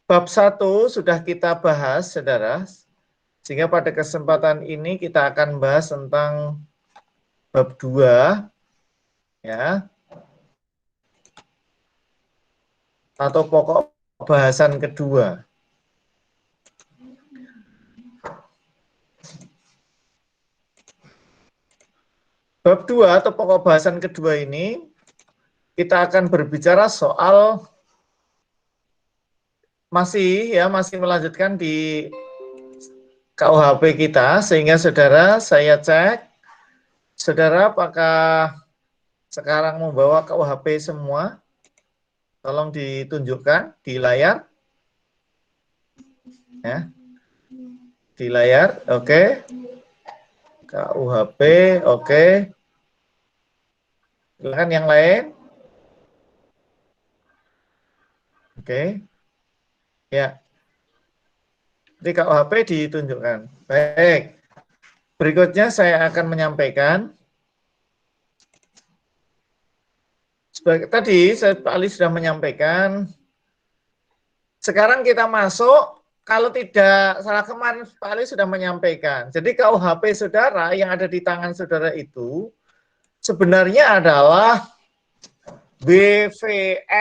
Bab 1 sudah kita bahas, saudara. Sehingga pada kesempatan ini kita akan bahas tentang bab 2, ya, atau pokok bahasan kedua. Bab 2 atau pokok bahasan kedua ini, kita akan berbicara soal masih melanjutkan di KUHP kita, sehingga saudara, saya cek, saudara apakah sekarang membawa KUHP semua? Tolong ditunjukkan di layar. Ya. Di layar, oke. KUHP, oke. Silakan yang lain. Oke. Ya. Di KUHP ditunjukkan. Baik. Berikutnya saya akan menyampaikan. Sebagai tadi, Pak Ali sudah menyampaikan. Sekarang kita masuk, kalau tidak salah kemarin Pak Ali sudah menyampaikan. Jadi KUHP saudara yang ada di tangan saudara itu sebenarnya adalah WVSVNI.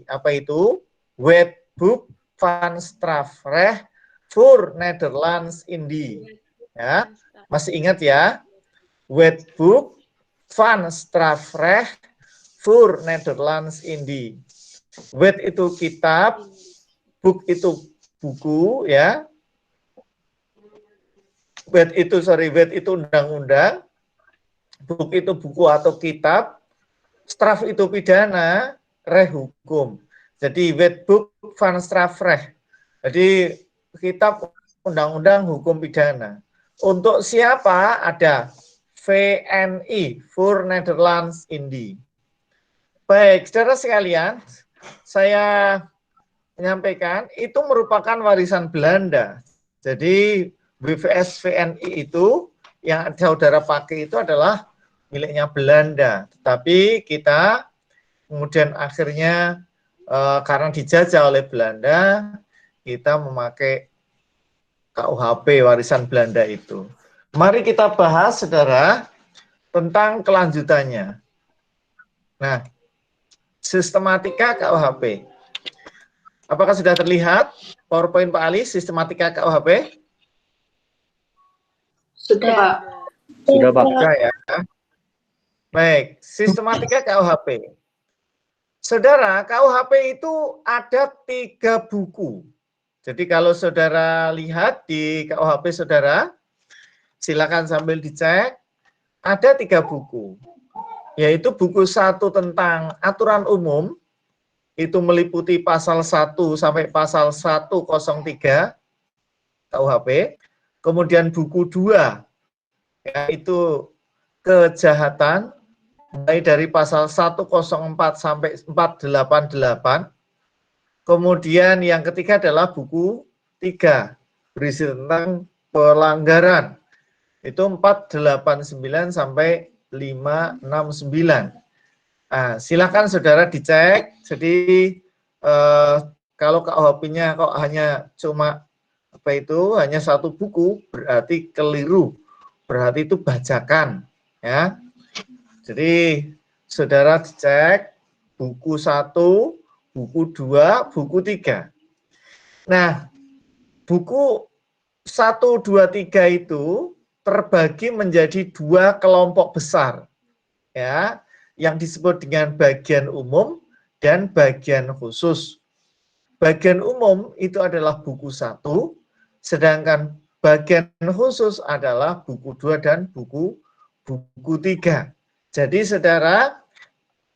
Apa itu? Wetboek van Strafrecht voor Nederlands Indie. Ya, masih ingat ya? Wetboek van Strafrecht voor Nederlands Indie. Wet itu kitab, book itu buku, ya. Wet itu undang-undang, book itu buku atau kitab, straf itu pidana, reh hukum. Jadi Wetboek van Strafrecht. Jadi kitab undang-undang hukum pidana. Untuk siapa? Ada VNI, voor Nederlands Indie. Baik, saudara sekalian, saya menyampaikan itu merupakan warisan Belanda. Jadi WVSVNI itu yang saudara pakai itu adalah miliknya Belanda. Tetapi kita kemudian akhirnya karena dijajah oleh Belanda, kita memakai KUHP warisan Belanda itu. Mari kita bahas, saudara, tentang kelanjutannya. Nah, sistematika KUHP. Apakah sudah terlihat PowerPoint Pak Ali, sistematika KUHP? Sudah, Pak. Sudah, Pak. Sudah ya. Baik, sistematika KUHP. Saudara, KUHP itu ada 3 buku. Jadi kalau saudara lihat di KUHP saudara, silakan sambil dicek, ada 3 buku. Yaitu buku 1 tentang aturan umum, itu meliputi pasal 1 sampai pasal 103 KUHP. Kemudian buku 2, yaitu kejahatan, mulai dari pasal 104 sampai 488. Kemudian yang ketiga adalah buku 3, berisi tentang pelanggaran. Itu 489 sampai 569. Nah, silakan saudara dicek. Jadi kalau KUHP-nya kok hanya cuma hanya 1 buku, berarti keliru. Berarti itu bajakan, ya. Jadi saudara dicek buku 1, buku 2, buku 3. Nah, buku 1, 2, 3 itu terbagi menjadi 2 kelompok besar, ya, yang disebut dengan bagian umum dan bagian khusus. Bagian umum itu adalah buku 1, sedangkan bagian khusus adalah buku 2 dan buku 3. Jadi saudara,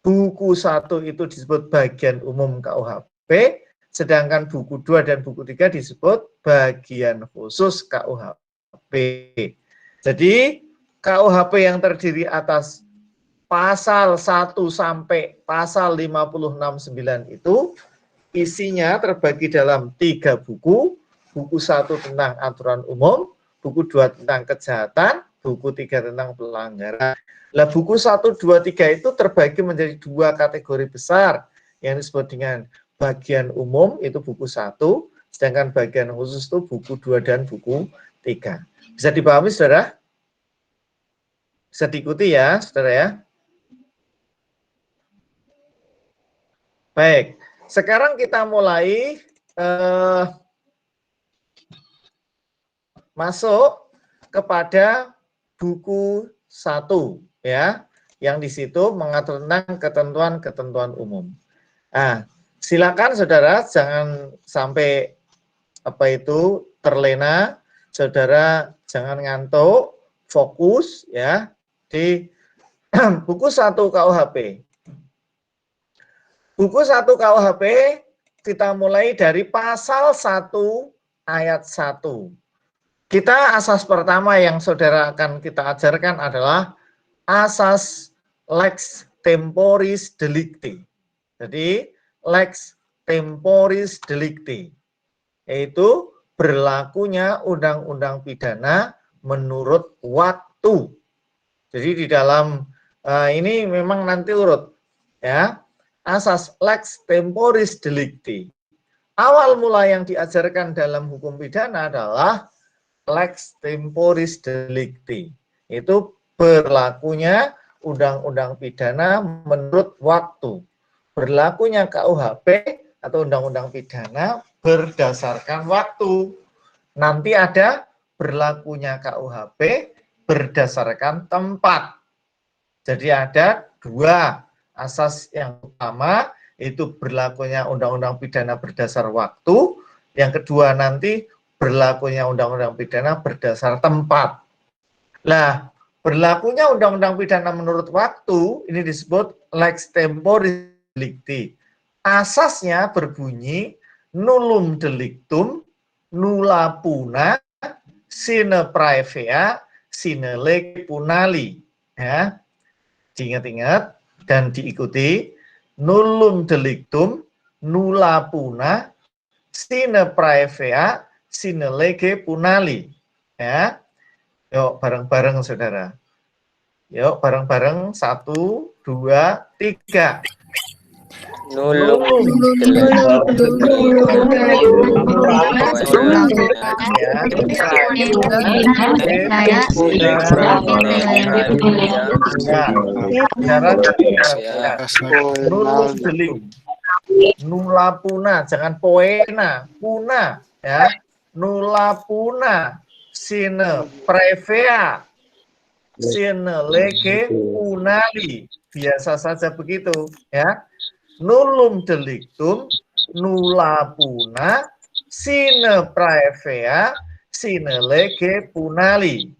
buku 1 itu disebut bagian umum KUHP, sedangkan buku 2 dan buku 3 disebut bagian khusus KUHP. Jadi KUHP yang terdiri atas pasal 1 sampai pasal 569 itu isinya terbagi dalam 3 buku. Buku 1 tentang aturan umum, buku 2 tentang kejahatan, buku 3 tentang pelanggaran. Nah, buku 1, 2, 3 itu terbagi menjadi 2 kategori besar yang disebut dengan bagian umum itu buku 1, sedangkan bagian khusus itu buku 2 dan buku 3. Bisa dipahami, saudara? Bisa diikuti ya, saudara ya? Baik, sekarang kita mulai masuk kepada buku 1 ya, yang di situ mengatur tentang ketentuan-ketentuan umum. Nah, silakan saudara jangan sampai terlena, saudara jangan ngantuk, fokus ya di buku 1 KUHP. Buku 1 KUHP kita mulai dari pasal 1 ayat 1. Kita asas pertama yang saudara akan kita ajarkan adalah asas lex temporis delicti. Jadi lex temporis delicti, yaitu berlakunya undang-undang pidana menurut waktu. Jadi di dalam ini memang nanti urut ya. Asas lex temporis delicti. Awal mula yang diajarkan dalam hukum pidana adalah lex temporis delicti. Itu berlakunya undang-undang pidana menurut waktu. Berlakunya KUHP atau undang-undang pidana berdasarkan waktu. Nanti ada berlakunya KUHP berdasarkan tempat. Jadi ada 2 asas yang utama, itu berlakunya undang-undang pidana berdasar waktu. Yang kedua nanti berlakunya undang-undang pidana berdasar tempat. Nah, berlakunya undang-undang pidana menurut waktu ini disebut lex temporis delicti. Asasnya berbunyi nullum delictum nulla puna sine praevea sine lege punali. Ya, diingat-ingat dan diikuti. Nullum delictum nulla puna sine praevea sine lege punali. Ya, yuk bareng-bareng saudara. Yuk bareng-bareng 1, 2, 3. Nullum nulla puna, jangan poena, puna ya. Nulla puna sine praevea sine lege punali. Biasa saja begitu ya. Nullum delictum nulla puna sine praevea sine lege punali,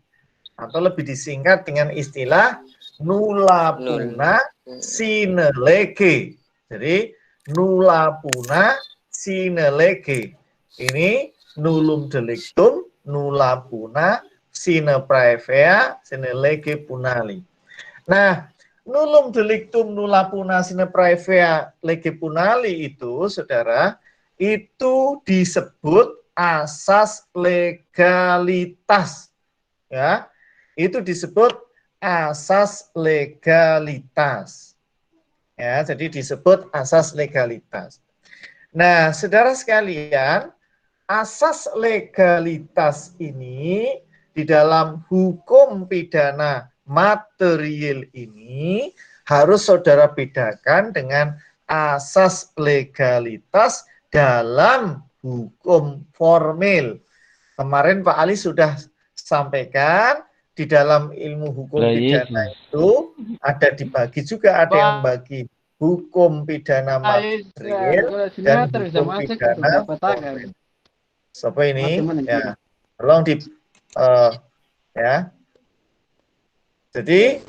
atau lebih disingkat dengan istilah nulla puna sine lege. Jadi nulla puna sine lege. Ini nullum delictum nulla puna sine praevea sine lege punali. Nah, nullum delictum nulla puna sine praevea lege punali itu, saudara, itu disebut asas legalitas. Ya, itu disebut asas legalitas. Ya, jadi disebut asas legalitas. Nah, saudara sekalian, asas legalitas ini di dalam hukum pidana material ini harus saudara bedakan dengan asas legalitas dalam hukum formil. Kemarin Pak Ali sudah sampaikan di dalam ilmu hukum pidana itu ada dibagi juga, ada yang bagi hukum pidana material dan hukum pidana formil. Siapa ini? Ya, tolong di ya. Jadi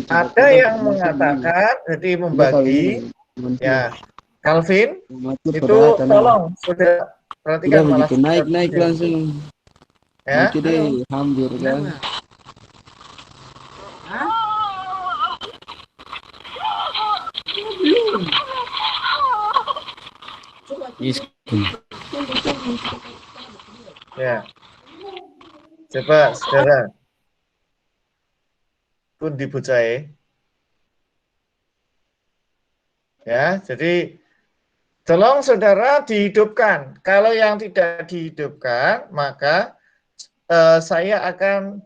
ada yang mengatakan, jadi membagi ya. Calvin itu tolong sudah perhatikan malah naik langsung. Ya. Jadi hampir kan. Ya. Coba saudara pun dibucai. Ya, jadi Tolong saudara dihidupkan. Kalau yang tidak dihidupkan, maka saya akan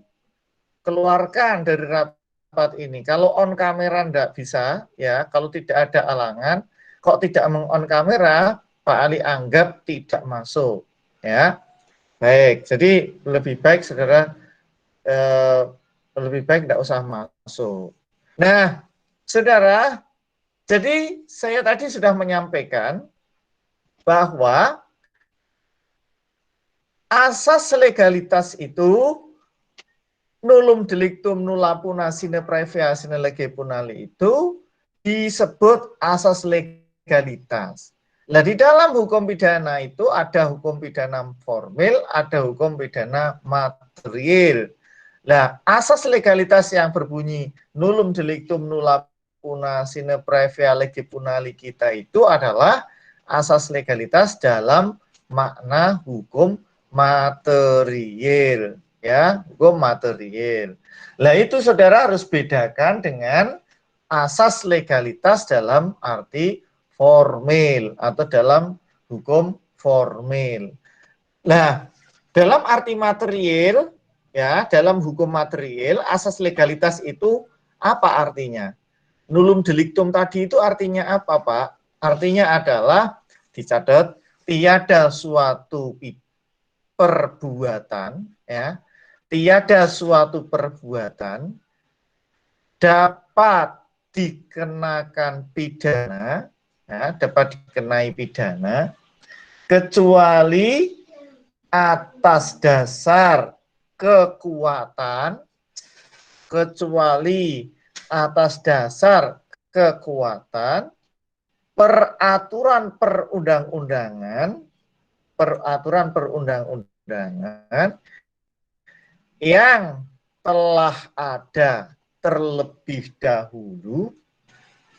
keluarkan dari rapat ini. Kalau on kamera enggak bisa, ya, kalau tidak ada halangan, kok tidak meng-on kamera, Pak Ali anggap tidak masuk, ya. Baik, jadi lebih baik saudara lebih baik tidak usah masuk. Nah, saudara, jadi saya tadi sudah menyampaikan bahwa asas legalitas itu nullum delictum nulla puna sine praevia sine lege punali itu disebut asas legalitas. Nah, di dalam hukum pidana itu ada hukum pidana formil, ada hukum pidana material. Nah, asas legalitas yang berbunyi nullum delictum nulla puna sine praevia lege punali kita itu adalah asas legalitas dalam makna hukum material, ya, hukum material. Nah, itu saudara harus bedakan dengan asas legalitas dalam arti formil atau dalam hukum formil. Nah, dalam arti material, ya, dalam hukum material, asas legalitas itu apa artinya? Nullum delictum tadi itu artinya apa, Pak? Artinya adalah, dicatat, tiada suatu perbuatan, ya, tiada suatu perbuatan dapat dikenakan pidana, ya, dapat dikenai pidana, kecuali atas dasar kekuatan, kecuali atas dasar kekuatan peraturan perundang-undangan, peraturan perundang-undangan yang telah ada terlebih dahulu,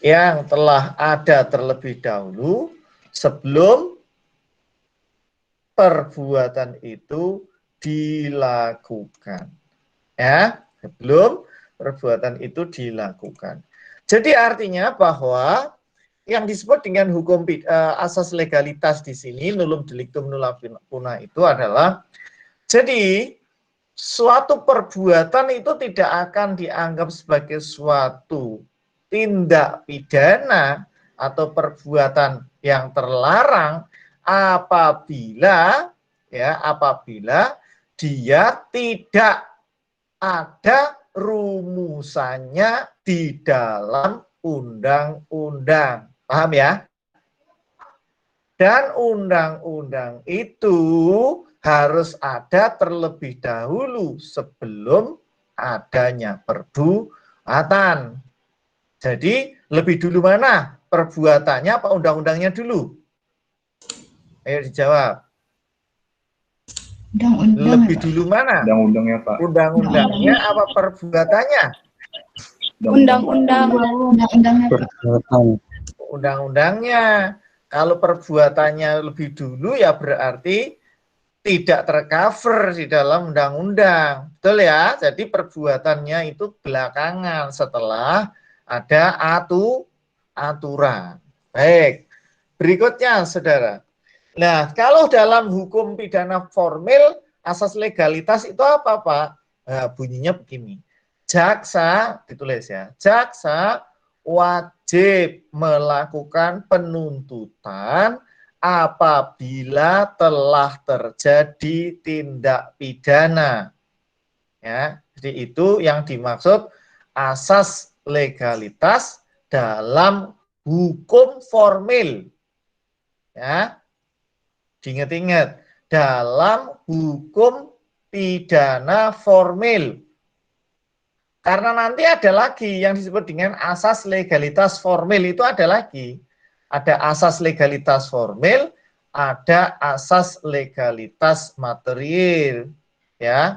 yang telah ada terlebih dahulu sebelum perbuatan itu dilakukan, ya, sebelum perbuatan itu dilakukan. Jadi artinya bahwa yang disebut dengan hukum asas legalitas di sini nullum delictum nulla puna itu adalah, jadi suatu perbuatan itu tidak akan dianggap sebagai suatu tindak pidana atau perbuatan yang terlarang apabila, ya, apabila dia tidak ada rumusannya di dalam undang-undang. Paham ya? Dan undang-undang itu harus ada terlebih dahulu sebelum adanya perbuatan. Jadi lebih dulu mana? Perbuatannya apa undang-undangnya dulu? Ayo dijawab. Undang-undang, Lebih Pak. dulu mana? Undang-undangnya, Pak. Undang-undangnya apa perbuatannya? Undang-undang. Undang-undangnya, Pak. Undang-undangnya. Kalau perbuatannya lebih dulu ya berarti tidak tercover di dalam undang-undang. Betul ya? Jadi perbuatannya itu belakangan setelah ada aturan. Baik. Berikutnya, saudara. Nah, kalau dalam hukum pidana formil, asas legalitas itu apa, Pak? Nah, bunyinya begini. Jaksa, ditulis ya, jaksa wajib melakukan penuntutan apabila telah terjadi tindak pidana. Ya, jadi itu yang dimaksud asas legalitas dalam hukum formil. Ya, diingat-ingat, dalam hukum pidana formil. Karena nanti ada lagi yang disebut dengan asas legalitas formil, itu ada lagi. Ada asas legalitas formil, ada asas legalitas material. Ya.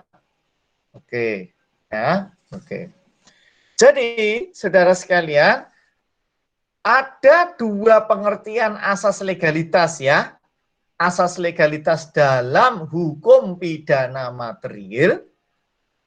Oke. Ya, oke. Jadi, saudara sekalian, ada dua pengertian asas legalitas ya. Asas legalitas dalam hukum pidana material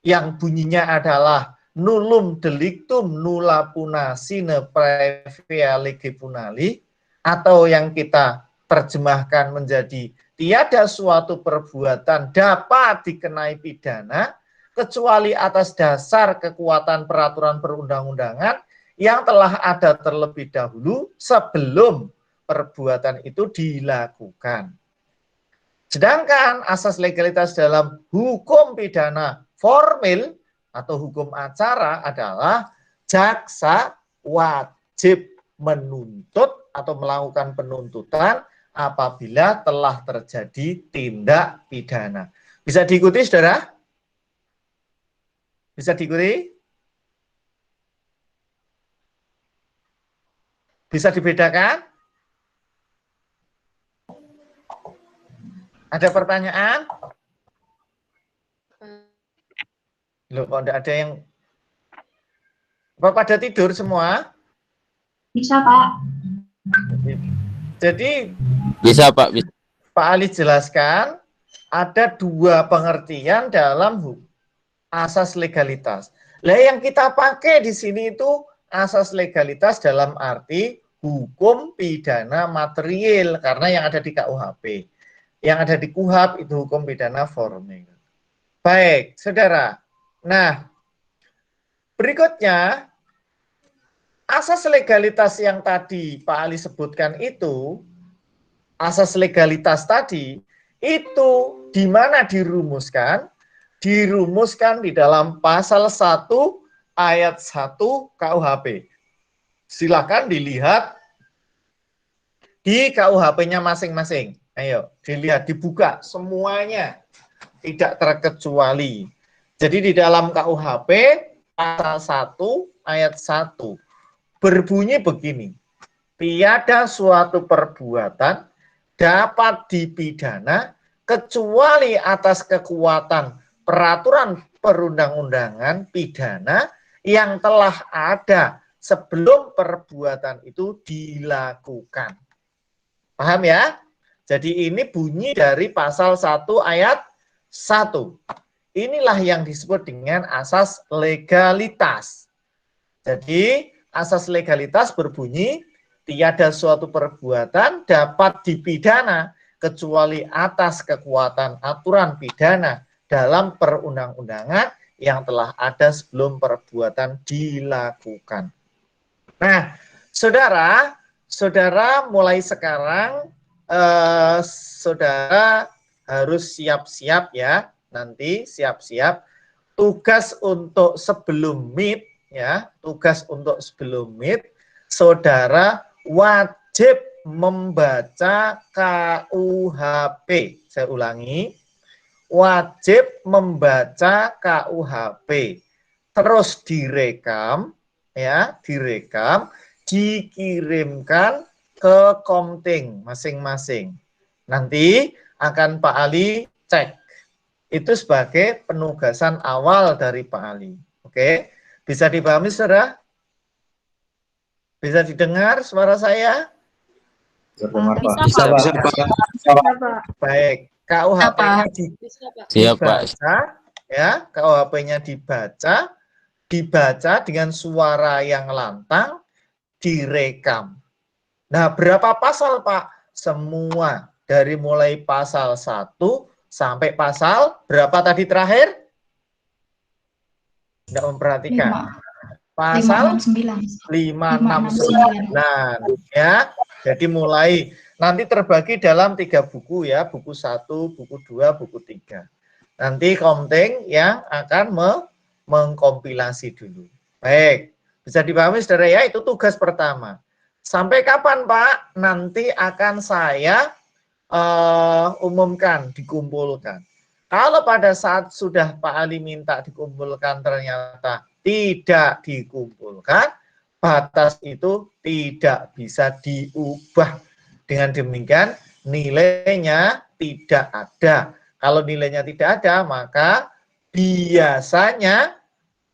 yang bunyinya adalah nullum delictum nulla puna sine praevia lege punali, atau yang kita terjemahkan menjadi tiada suatu perbuatan dapat dikenai pidana kecuali atas dasar kekuatan peraturan perundang-undangan yang telah ada terlebih dahulu sebelum perbuatan itu dilakukan. Sedangkan asas legalitas dalam hukum pidana formil atau hukum acara adalah jaksa wajib menuntut atau melakukan penuntutan apabila telah terjadi tindak pidana. Bisa diikuti, saudara? Bisa diikuti? Bisa dibedakan? Ada pertanyaan? Loh, kok tidak ada yang... Apa pada tidur semua? Bisa, Pak. Jadi, Bisa, Pak. Bisa. Pak Ali jelaskan, ada dua pengertian dalam asas legalitas. Lah yang kita pakai di sini itu asas legalitas dalam arti hukum pidana material, karena yang ada di KUHP. Yang ada di KUHP itu hukum pidana formil. Baik, saudara. Nah, berikutnya, asas legalitas yang tadi Pak Ali sebutkan itu, asas legalitas tadi, itu di mana dirumuskan? Dirumuskan di dalam pasal 1 ayat 1 KUHP. Silakan dilihat di KUHP-nya masing-masing. Ayo, dilihat, dibuka semuanya, tidak terkecuali. Jadi di dalam KUHP pasal 1 ayat 1 berbunyi begini. Tiada suatu perbuatan dapat dipidana kecuali atas kekuatan peraturan perundang-undangan pidana yang telah ada sebelum perbuatan itu dilakukan. Paham ya? Jadi ini bunyi dari pasal 1 ayat 1. Inilah yang disebut dengan asas legalitas. Jadi asas legalitas berbunyi tiada suatu perbuatan dapat dipidana kecuali atas kekuatan aturan pidana dalam perundang-undangan yang telah ada sebelum perbuatan dilakukan. Nah, saudara mulai sekarang saudara harus siap-siap ya, nanti siap-siap tugas untuk sebelum meet ya, tugas untuk sebelum meet saudara wajib membaca KUHP. Saya ulangi, wajib membaca KUHP. Terus direkam, ya, direkam, dikirimkan ke Komting masing-masing. Nanti akan Pak Ali cek. Itu sebagai penugasan awal dari Pak Ali. Oke, bisa dipahami, saudara? Bisa didengar suara saya? Bisa, Pak. Baik, KUHP-nya dibaca, ya, KUHP-nya dibaca dengan suara yang lantang, direkam. Nah, berapa pasal, Pak? Semua, dari mulai pasal 1 sampai pasal berapa tadi terakhir? Tidak memperhatikan. Pasal 569. Ya. Jadi mulai nanti terbagi dalam 3 buku ya, buku 1, buku 2, buku 3. Nanti Komting yang akan mengkompilasi dulu. Baik, bisa dipahami saudara ya, itu tugas pertama. Sampai kapan Pak? Nanti akan saya umumkan, dikumpulkan. Kalau pada saat sudah Pak Ali minta dikumpulkan ternyata tidak dikumpulkan, batas itu tidak bisa diubah. Dengan demikian nilainya tidak ada. Kalau nilainya tidak ada, maka biasanya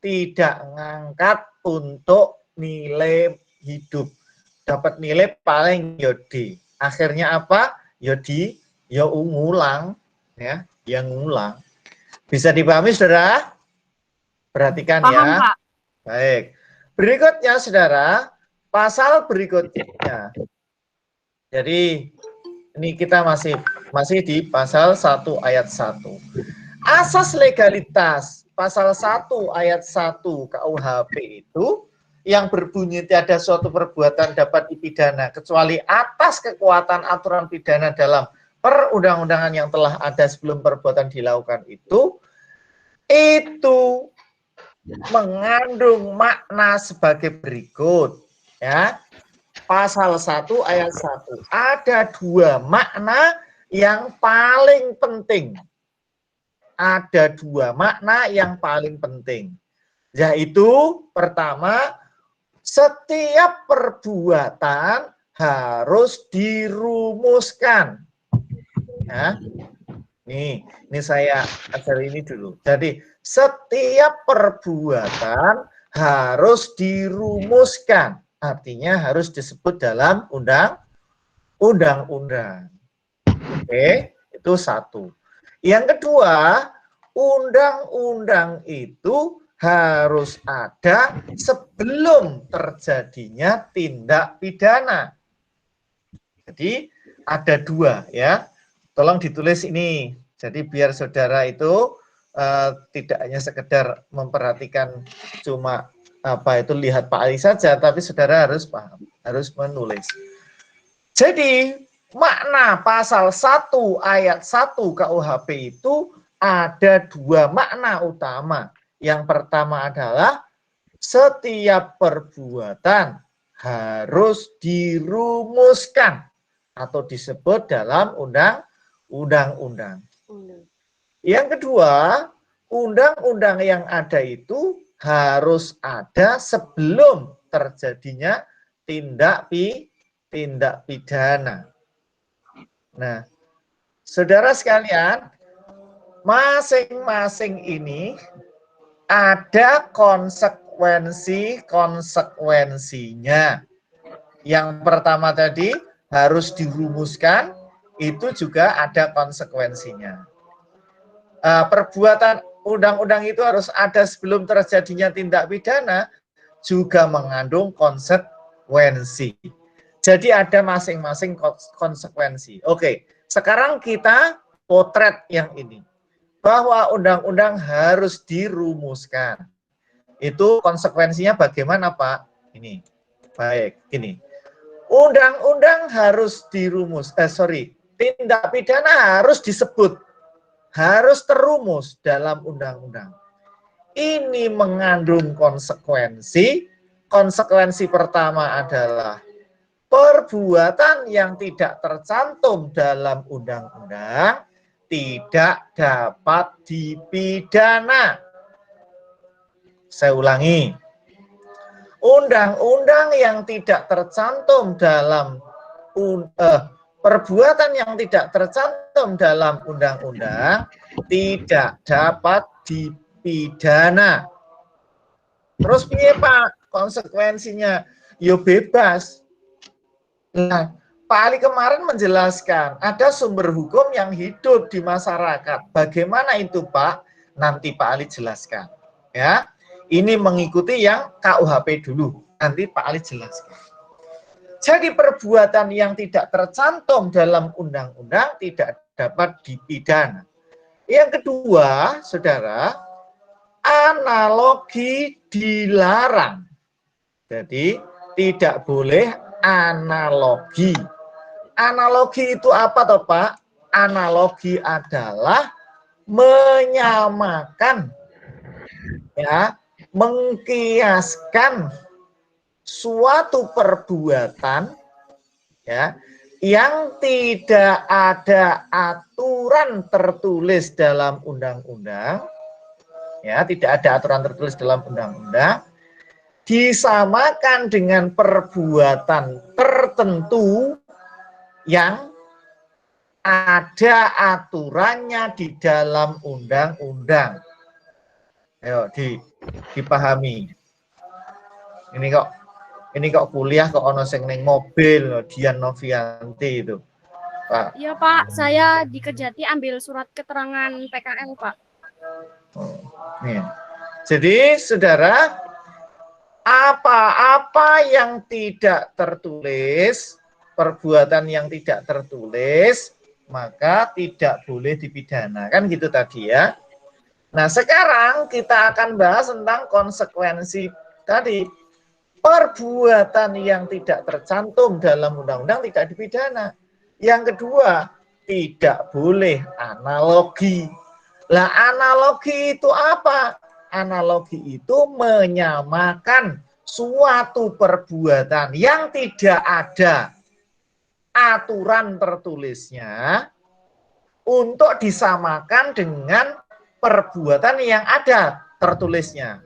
tidak ngangkat untuk nilai hidup. Dapat nilai paling D. Akhirnya apa? Ya ngulang, ya, yang ngulang. Bisa dipahami, saudara? Perhatikan. Paham, ya. Pak. Baik. Berikutnya, saudara, pasal berikutnya. Jadi ini kita masih di pasal 1 ayat 1. Asas legalitas pasal 1 ayat 1 KUHP itu yang berbunyi tiada suatu perbuatan dapat dipidana kecuali atas kekuatan aturan pidana dalam perundang-undangan yang telah ada sebelum perbuatan dilakukan itu mengandung makna sebagai berikut, ya. Pasal 1 ayat 1 ada dua makna yang paling penting. Ada dua makna yang paling penting, yaitu pertama, setiap perbuatan harus dirumuskan. Ya. Ini saya ajari ini dulu. Jadi setiap perbuatan harus dirumuskan, artinya harus disebut dalam undang-undang. Oke, itu satu. Yang kedua, undang-undang itu harus ada sebelum terjadinya tindak pidana. Jadi ada dua, ya. Tolong ditulis ini. Jadi biar saudara itu tidak hanya sekedar memperhatikan cuma lihat Pak Ali saja, tapi saudara harus paham, harus menulis. Jadi makna pasal 1 ayat 1 KUHP itu ada dua makna utama. Yang pertama adalah setiap perbuatan harus dirumuskan atau disebut dalam undang-undang. Yang kedua, undang-undang yang ada itu harus ada sebelum terjadinya tindak pidana. Nah, saudara sekalian, masing-masing ini ada konsekuensinya. Yang pertama tadi harus dirumuskan, itu juga ada konsekuensinya. Perbuatan undang-undang itu harus ada sebelum terjadinya tindak pidana, juga mengandung konsekuensi. Jadi ada masing-masing konsekuensi. Oke, sekarang kita potret yang ini. Bahwa undang-undang harus dirumuskan. Itu konsekuensinya bagaimana, Pak? Ini. Baik, ini. Undang-undang harus tindak pidana harus disebut. Harus terumus dalam undang-undang. Ini mengandung konsekuensi. Konsekuensi pertama adalah perbuatan yang tidak tercantum dalam undang-undang tidak dapat dipidana. Saya ulangi. Undang-undang yang tidak tercantum dalam perbuatan yang tidak tercantum dalam undang-undang tidak dapat dipidana. Terus piye, Pak? Konsekuensinya yo bebas. Nah, Pak Ali kemarin menjelaskan ada sumber hukum yang hidup di masyarakat. Bagaimana itu, Pak? Nanti Pak Ali jelaskan. Ya, ini mengikuti yang KUHP dulu. Nanti Pak Ali jelaskan. Jadi perbuatan yang tidak tercantum dalam undang-undang tidak dapat dipidana. Yang kedua, saudara, analogi dilarang. Jadi tidak boleh analogi. Analogi itu apa toh, Pak? Analogi adalah menyamakan, ya, mengkiaskan suatu perbuatan, ya, yang tidak ada aturan tertulis dalam undang-undang, ya, tidak ada aturan tertulis dalam undang-undang, disamakan dengan perbuatan tertentu yang ada aturannya di dalam undang-undang. Ayo dipahami. Ini kok kuliah kok ono sing ning mobil, Dian Novianti itu. Pak. Iya, Pak, saya di Kejati ambil surat keterangan PKL, Pak. Oh, nih. Jadi, saudara, apa-apa yang tidak tertulis perbuatan yang tidak tertulis, maka tidak boleh dipidana. Kan gitu tadi ya. Nah, sekarang kita akan bahas tentang konsekuensi tadi. Perbuatan yang tidak tercantum dalam undang-undang tidak dipidana. Yang kedua, tidak boleh analogi. Lah, analogi itu apa? Analogi itu menyamakan suatu perbuatan yang tidak ada aturan tertulisnya untuk disamakan dengan perbuatan yang ada tertulisnya.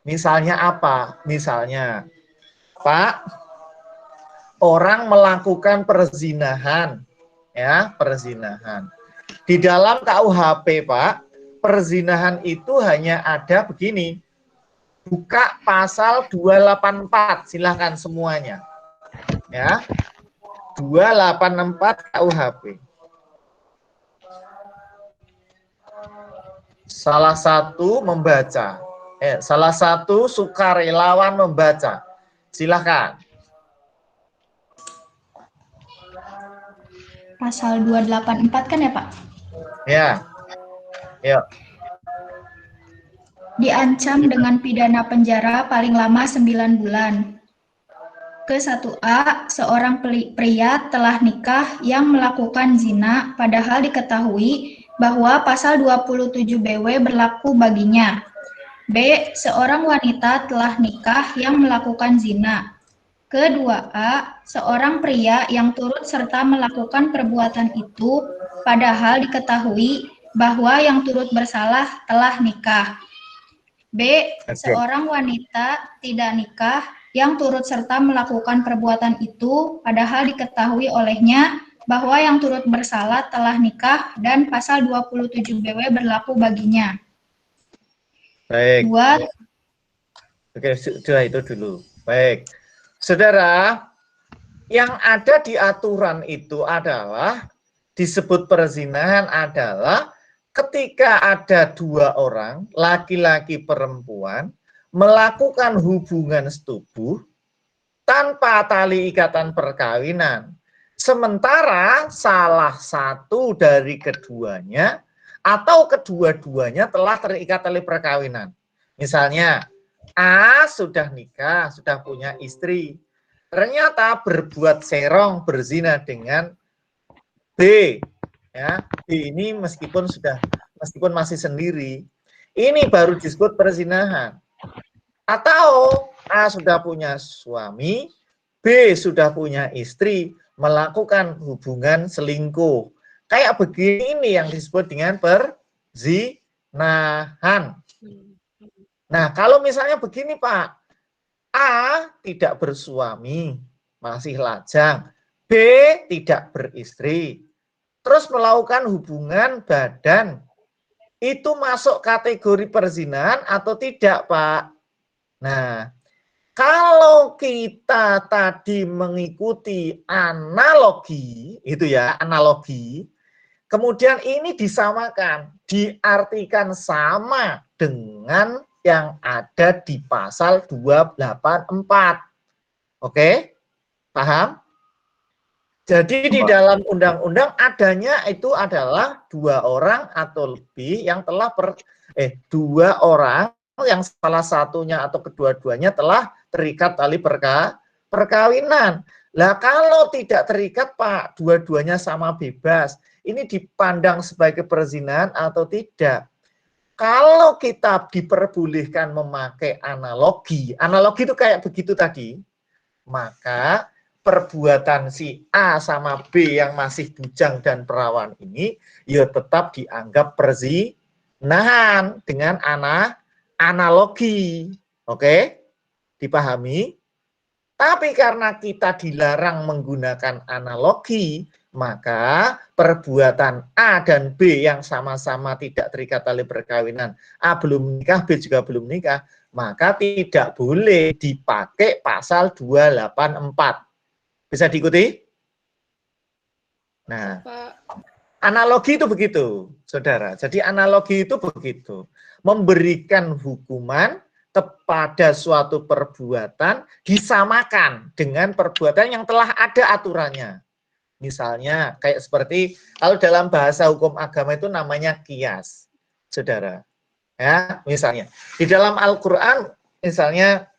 Misalnya apa? Misalnya, Pak, orang melakukan perzinahan, ya, perzinahan. Di dalam KUHP, Pak, perzinahan itu hanya ada begini. Buka pasal 284, silahkan semuanya. Ya. 284 KUHP. Salah satu membaca. Salah satu sukarelawan membaca. Silahkan. Pasal 284 kan ya, Pak? Ya. Yuk. Diancam dengan pidana penjara paling lama 9 bulan. Ke-1A, seorang pria telah nikah yang melakukan zina padahal diketahui bahwa pasal 27 BW berlaku baginya. B. Seorang wanita telah nikah yang melakukan zina. Ke-2A, seorang pria yang turut serta melakukan perbuatan itu padahal diketahui bahwa yang turut bersalah telah nikah. B. Seorang wanita tidak nikah yang turut serta melakukan perbuatan itu padahal diketahui olehnya bahwa yang turut bersalah telah nikah dan pasal 27 BW berlaku baginya. Baik. Dua. Oke, sudah itu dulu. Baik. Saudara, yang ada di aturan itu adalah disebut perzinahan adalah ketika ada dua orang, laki-laki perempuan, melakukan hubungan setubuh tanpa tali ikatan perkawinan. Sementara salah satu dari keduanya atau kedua-duanya telah terikat tali perkawinan. Misalnya, A sudah nikah, sudah punya istri. Ternyata berbuat serong, berzina dengan B. Ya, B ini meskipun masih sendiri, ini baru disebut perzinahan. Atau A sudah punya suami, B sudah punya istri, melakukan hubungan selingkuh. Kayak begini yang disebut dengan perzinahan. Nah, kalau misalnya begini, Pak, A tidak bersuami, masih lajang, B tidak beristri, terus melakukan hubungan badan, itu masuk kategori perzinahan atau tidak, Pak? Nah, kalau kita tadi mengikuti analogi, itu ya, analogi, kemudian ini disamakan, diartikan sama dengan yang ada di pasal 284. Oke? Paham? Jadi di dalam undang-undang adanya itu adalah dua orang atau lebih yang telah dua orang yang salah satunya atau kedua-duanya telah terikat tali perkawinan. Lah kalau tidak terikat, Pak, dua-duanya sama bebas, ini dipandang sebagai perzinahan atau tidak? Kalau kita diperbolehkan memakai analogi, analogi itu kayak begitu tadi, maka perbuatan si A sama B yang masih bujang dan perawan ini ya tetap dianggap perzinahan dengan analogi. Oke? Dipahami? Tapi karena kita dilarang menggunakan analogi, maka perbuatan A dan B yang sama-sama tidak terikat tali perkawinan, A belum menikah, B juga belum menikah, maka tidak boleh dipakai pasal 284. Bisa diikuti? Nah, analogi itu begitu, saudara. Jadi analogi itu begitu. Memberikan hukuman kepada suatu perbuatan disamakan dengan perbuatan yang telah ada aturannya. Misalnya kayak seperti kalau dalam bahasa hukum agama itu namanya qiyas, saudara. Ya, misalnya di dalam Al-Qur'an misalnya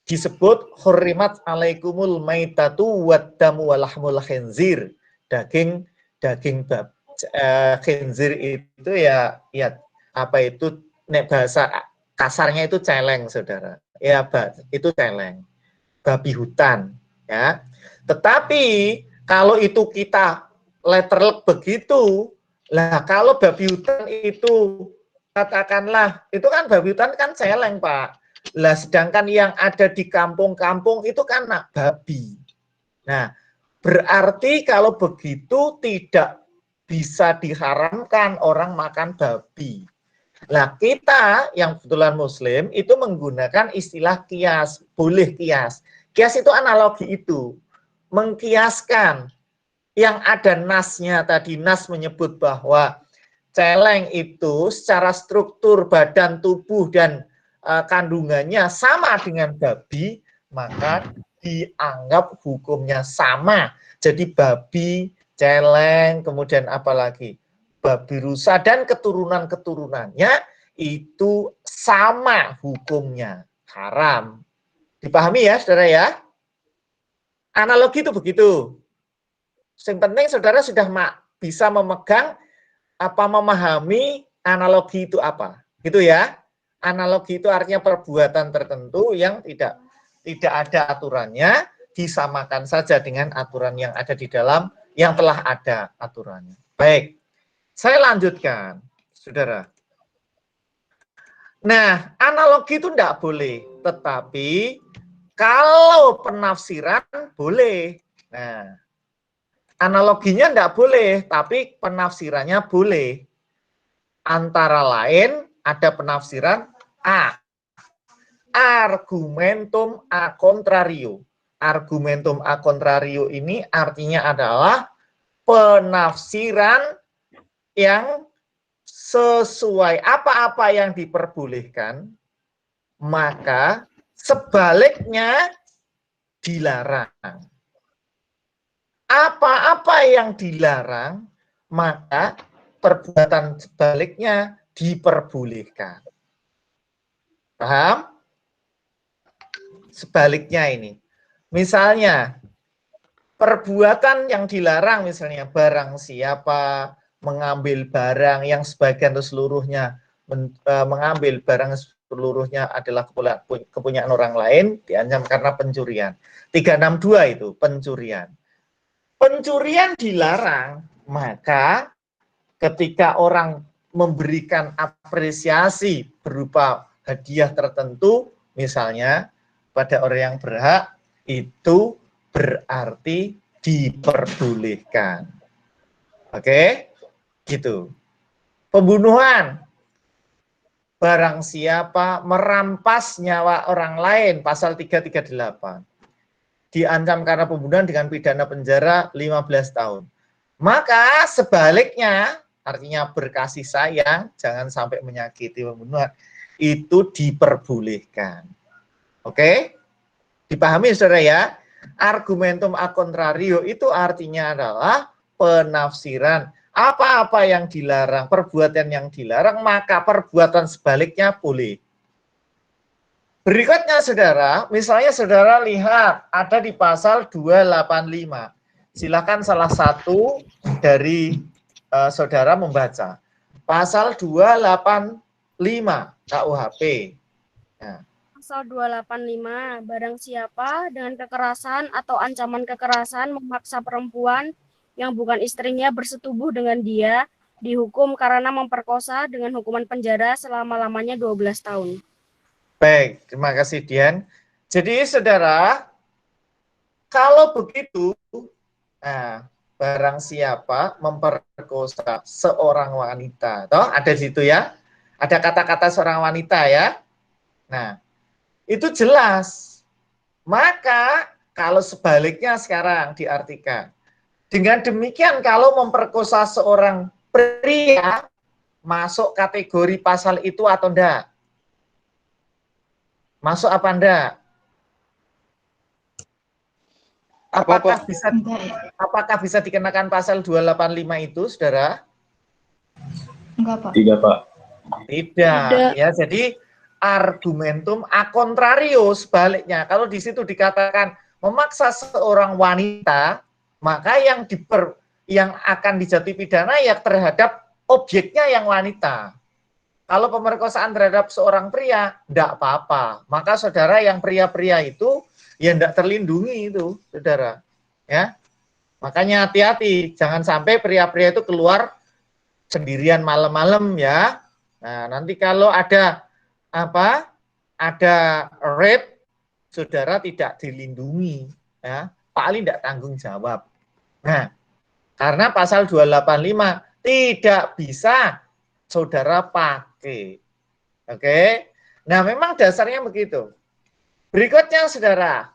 disebut hurrimat alaikumul maitatu waddamu walahmul khinzir. Daging khinzir itu ya apa itu nek bahasa kasarnya itu celeng, saudara. Ya, itu celeng. Babi hutan, ya. Tetapi kalau itu kita letterlek begitu, lah kalau babi hutan itu katakanlah itu kan babi hutan kan celeng, Pak. Lah sedangkan yang ada di kampung-kampung itu kan babi. Nah, berarti kalau begitu tidak bisa diharamkan orang makan babi. Nah, kita yang kebetulan Muslim itu menggunakan istilah kias, boleh kias. Kias itu analogi itu, mengkiaskan yang ada nasnya tadi, nas menyebut bahwa celeng itu secara struktur badan tubuh dan kandungannya sama dengan babi, maka dianggap hukumnya sama. Jadi babi, celeng, kemudian apalagi babi rusa dan keturunan-keturunannya itu sama hukumnya, haram. Dipahami ya, saudara ya? Analogi itu begitu. Yang penting saudara sudah bisa memegang memahami analogi itu apa. Gitu ya. Analogi itu artinya perbuatan tertentu yang tidak ada aturannya, disamakan saja dengan aturan yang ada di dalam yang telah ada aturannya. Baik. Saya lanjutkan, saudara. Nah, analogi itu tidak boleh, tetapi kalau penafsiran boleh. Nah, analoginya tidak boleh, tapi penafsirannya boleh. Antara lain ada penafsiran A. Argumentum a contrario. Argumentum a contrario ini artinya adalah penafsiran yang sesuai apa-apa yang diperbolehkan, maka sebaliknya dilarang. Apa-apa yang dilarang, maka perbuatan sebaliknya diperbolehkan. Paham? Sebaliknya ini. Misalnya, perbuatan yang dilarang, misalnya barang siapa mengambil barang yang sebagian atau seluruhnya mengambil barang seluruhnya adalah kepunyaan orang lain, diancam karena pencurian. 362 itu pencurian. Pencurian dilarang, maka ketika orang memberikan apresiasi berupa hadiah tertentu, misalnya pada orang yang berhak, itu berarti diperbolehkan. Oke? Gitu. Pembunuhan, barang siapa merampas nyawa orang lain, pasal 338, diancam karena pembunuhan dengan pidana penjara 15 tahun. Maka sebaliknya, artinya berkasih sayang, jangan sampai menyakiti pembunuhan, itu diperbolehkan. Oke? Dipahami, saudara ya? Argumentum a contrario itu artinya adalah penafsiran. Apa-apa yang dilarang, perbuatan yang dilarang, maka perbuatan sebaliknya boleh. Berikutnya, saudara, misalnya saudara lihat ada di pasal 285. Silakan salah satu dari saudara membaca. Pasal 285 KUHP. Nah. Pasal 285, barang siapa dengan kekerasan atau ancaman kekerasan memaksa perempuan yang bukan istrinya bersetubuh dengan dia, dihukum karena memperkosa dengan hukuman penjara selama-lamanya 12 tahun. Baik, terima kasih Dian. Jadi saudara, kalau begitu, barang siapa memperkosa seorang wanita, toh ada di situ ya, ada kata-kata seorang wanita ya. Nah, itu jelas. Maka kalau sebaliknya sekarang diartikan, dengan demikian kalau memperkosa seorang pria, masuk kategori pasal itu atau enggak? Masuk apa enggak? Apakah bisa Enggak ya? apakah bisa dikenakan pasal 285 itu, Saudara? Enggak, Pak. Tidak, Pak. Tidak. Ya, jadi argumentum a contrario, sebaliknya. Kalau di situ dikatakan memaksa seorang wanita, maka yang akan dijatuhi pidana ya terhadap objeknya yang wanita. Kalau pemerkosaan terhadap seorang pria, tidak apa-apa. Maka saudara yang pria-pria itu ya tidak terlindungi itu, saudara. Ya, makanya hati-hati, jangan sampai pria-pria itu keluar sendirian malam-malam ya. Nah, nanti kalau ada rape, saudara tidak dilindungi, ya, paling tidak tanggung jawab. Nah, karena pasal 285 tidak bisa saudara pakai. Oke. Nah, memang dasarnya begitu. Berikutnya, saudara,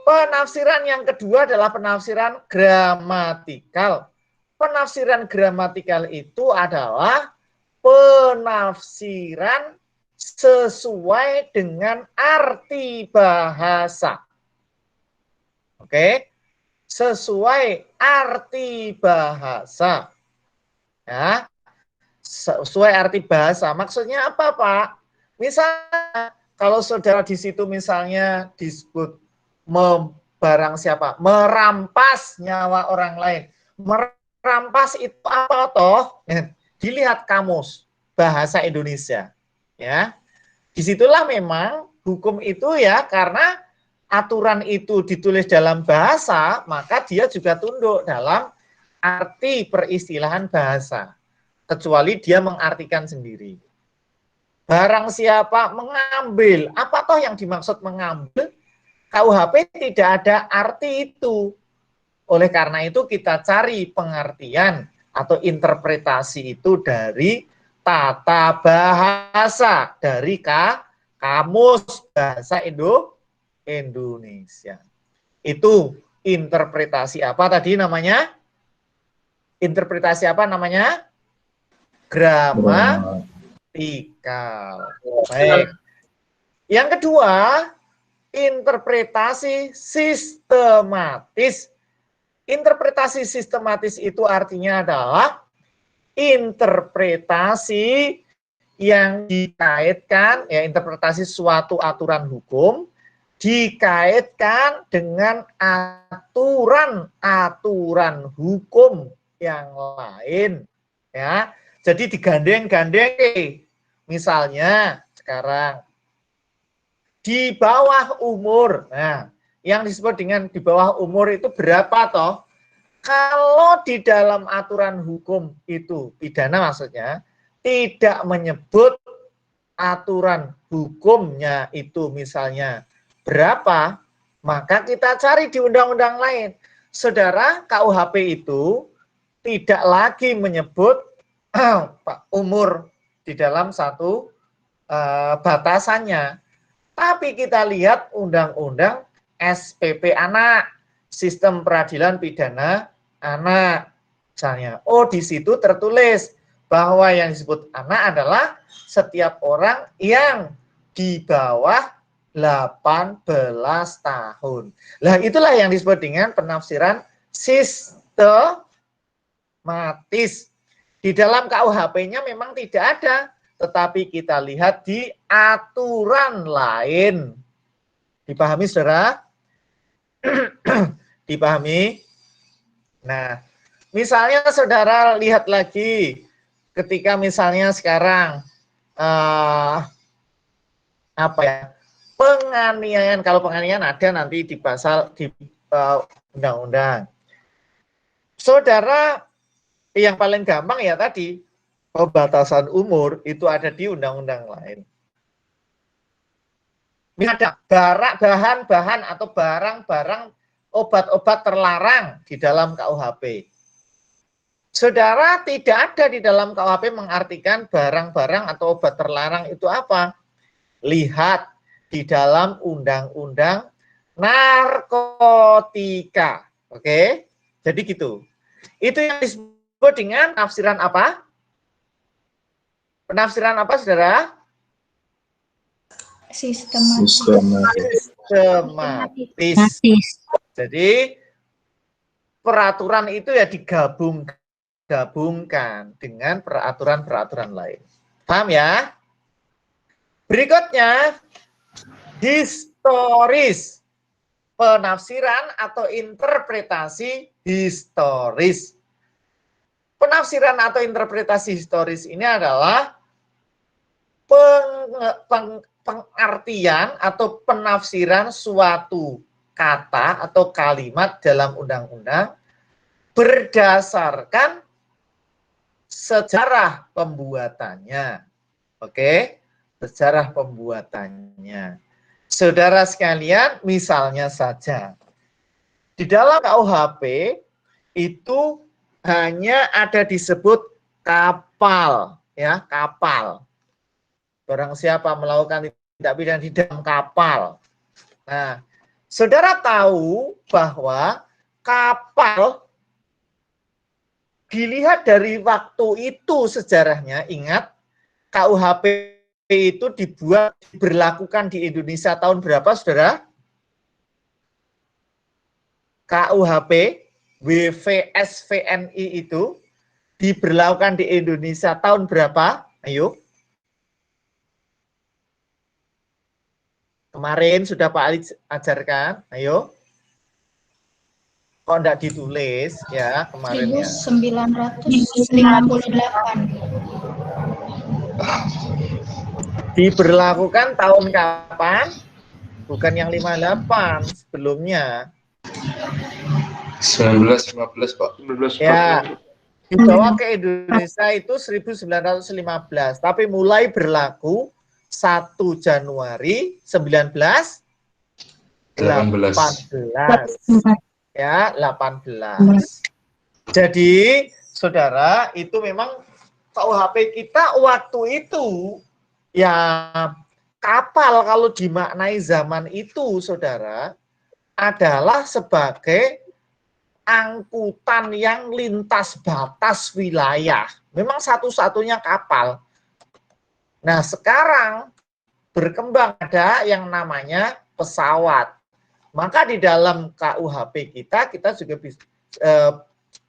penafsiran yang kedua adalah penafsiran gramatikal. Penafsiran gramatikal itu adalah penafsiran sesuai dengan arti bahasa. Oke? Sesuai arti bahasa. Ya. Sesuai arti bahasa. Maksudnya apa, Pak? Misalnya kalau saudara di situ misalnya disebut barang siapa? Merampas nyawa orang lain. Merampas itu apa toh? Dilihat kamus bahasa Indonesia. Ya. Disitulah memang hukum itu ya, karena aturan itu ditulis dalam bahasa, maka dia juga tunduk dalam arti peristilahan bahasa. Kecuali dia mengartikan sendiri. Barang siapa mengambil, apa toh yang dimaksud mengambil? KUHP tidak ada arti itu. Oleh karena itu kita cari pengertian atau interpretasi itu dari tata bahasa, dari kamus bahasa Indonesia. Itu interpretasi apa tadi namanya? Interpretasi apa namanya? Gramatikal. Baik. Yang kedua, interpretasi sistematis. Interpretasi sistematis itu artinya adalah interpretasi yang dikaitkan, ya, interpretasi suatu aturan hukum dikaitkan dengan aturan-aturan hukum yang lain, ya. Jadi digandeng-gandeng. Misalnya sekarang di bawah umur. Nah, yang disebut dengan di bawah umur itu berapa toh? Kalau di dalam aturan hukum itu pidana maksudnya tidak menyebut aturan hukumnya itu misalnya berapa, maka kita cari di undang-undang lain. Saudara, KUHP itu tidak lagi menyebut umur di dalam satu batasannya. Tapi kita lihat undang-undang SPP anak, sistem peradilan pidana anak. Misalnya, di situ tertulis bahwa yang disebut anak adalah setiap orang yang di bawah 18 tahun. Nah, itulah yang disebut dengan penafsiran sistematis. Di dalam KUHP-nya memang tidak ada, tetapi kita lihat di aturan lain. Dipahami, saudara? Dipahami? Nah, misalnya saudara lihat lagi ketika misalnya sekarang penganiayaan. Kalau penganiayaan ada nanti di pasal di undang-undang. Saudara, yang paling gampang ya tadi, pembatasan umur itu ada di undang-undang lain. Ini ada bahan-bahan atau barang-barang obat-obat terlarang di dalam KUHP. Saudara, tidak ada di dalam KUHP mengartikan barang-barang atau obat terlarang itu apa. Lihat di dalam undang-undang narkotika. Oke? Jadi gitu. Itu yang disebut disebut dengan penafsiran apa? Penafsiran apa, saudara? Sistematis. Sistematis. Jadi peraturan itu ya digabungkan dengan peraturan-peraturan lain. Paham ya? Berikutnya, historis. Penafsiran atau interpretasi historis. Penafsiran atau interpretasi historis ini adalah pengartian atau penafsiran suatu kata atau kalimat dalam undang-undang berdasarkan sejarah pembuatannya. Oke, sejarah pembuatannya. Saudara sekalian, misalnya saja di dalam KUHP itu hanya ada disebut kapal, ya, kapal. Barang siapa melakukan tindak pidana di dalam kapal. Nah, saudara tahu bahwa kapal dilihat dari waktu itu sejarahnya, ingat KUHP itu diberlakukan di Indonesia tahun berapa, saudara? KUHP WVS-VNI itu diberlakukan di Indonesia tahun berapa? Ayo. Kemarin sudah Pak Ali ajarkan. Ayo. Kok enggak ditulis ya kemarin ya? 1958. Diberlakukan tahun kapan? Bukan yang 58, sebelumnya. 1915, Pak. 1915. Ya, dibawa ke Indonesia itu 1915, tapi mulai berlaku 1 Januari 1918. Ya, 18. Jadi, saudara, itu memang KUHP kita waktu itu, ya kapal kalau dimaknai zaman itu, saudara, adalah sebagai angkutan yang lintas batas wilayah. Memang satu-satunya kapal. Nah, sekarang berkembang ada yang namanya pesawat. Maka di dalam KUHP kita juga bisa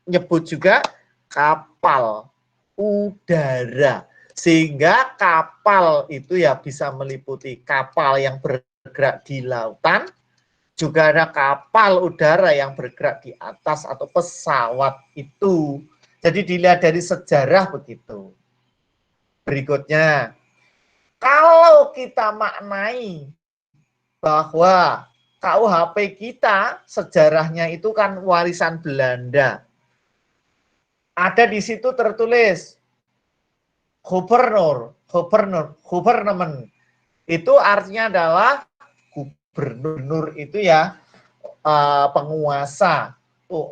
nyebut juga kapal udara. Sehingga kapal itu ya bisa meliputi kapal yang bergerak di lautan, juga ada kapal udara yang bergerak di atas atau pesawat itu. Jadi dilihat dari sejarah begitu. Berikutnya, kalau kita maknai bahwa KUHP kita sejarahnya itu kan warisan Belanda. Ada di situ tertulis government. Itu artinya adalah gubernur itu ya penguasa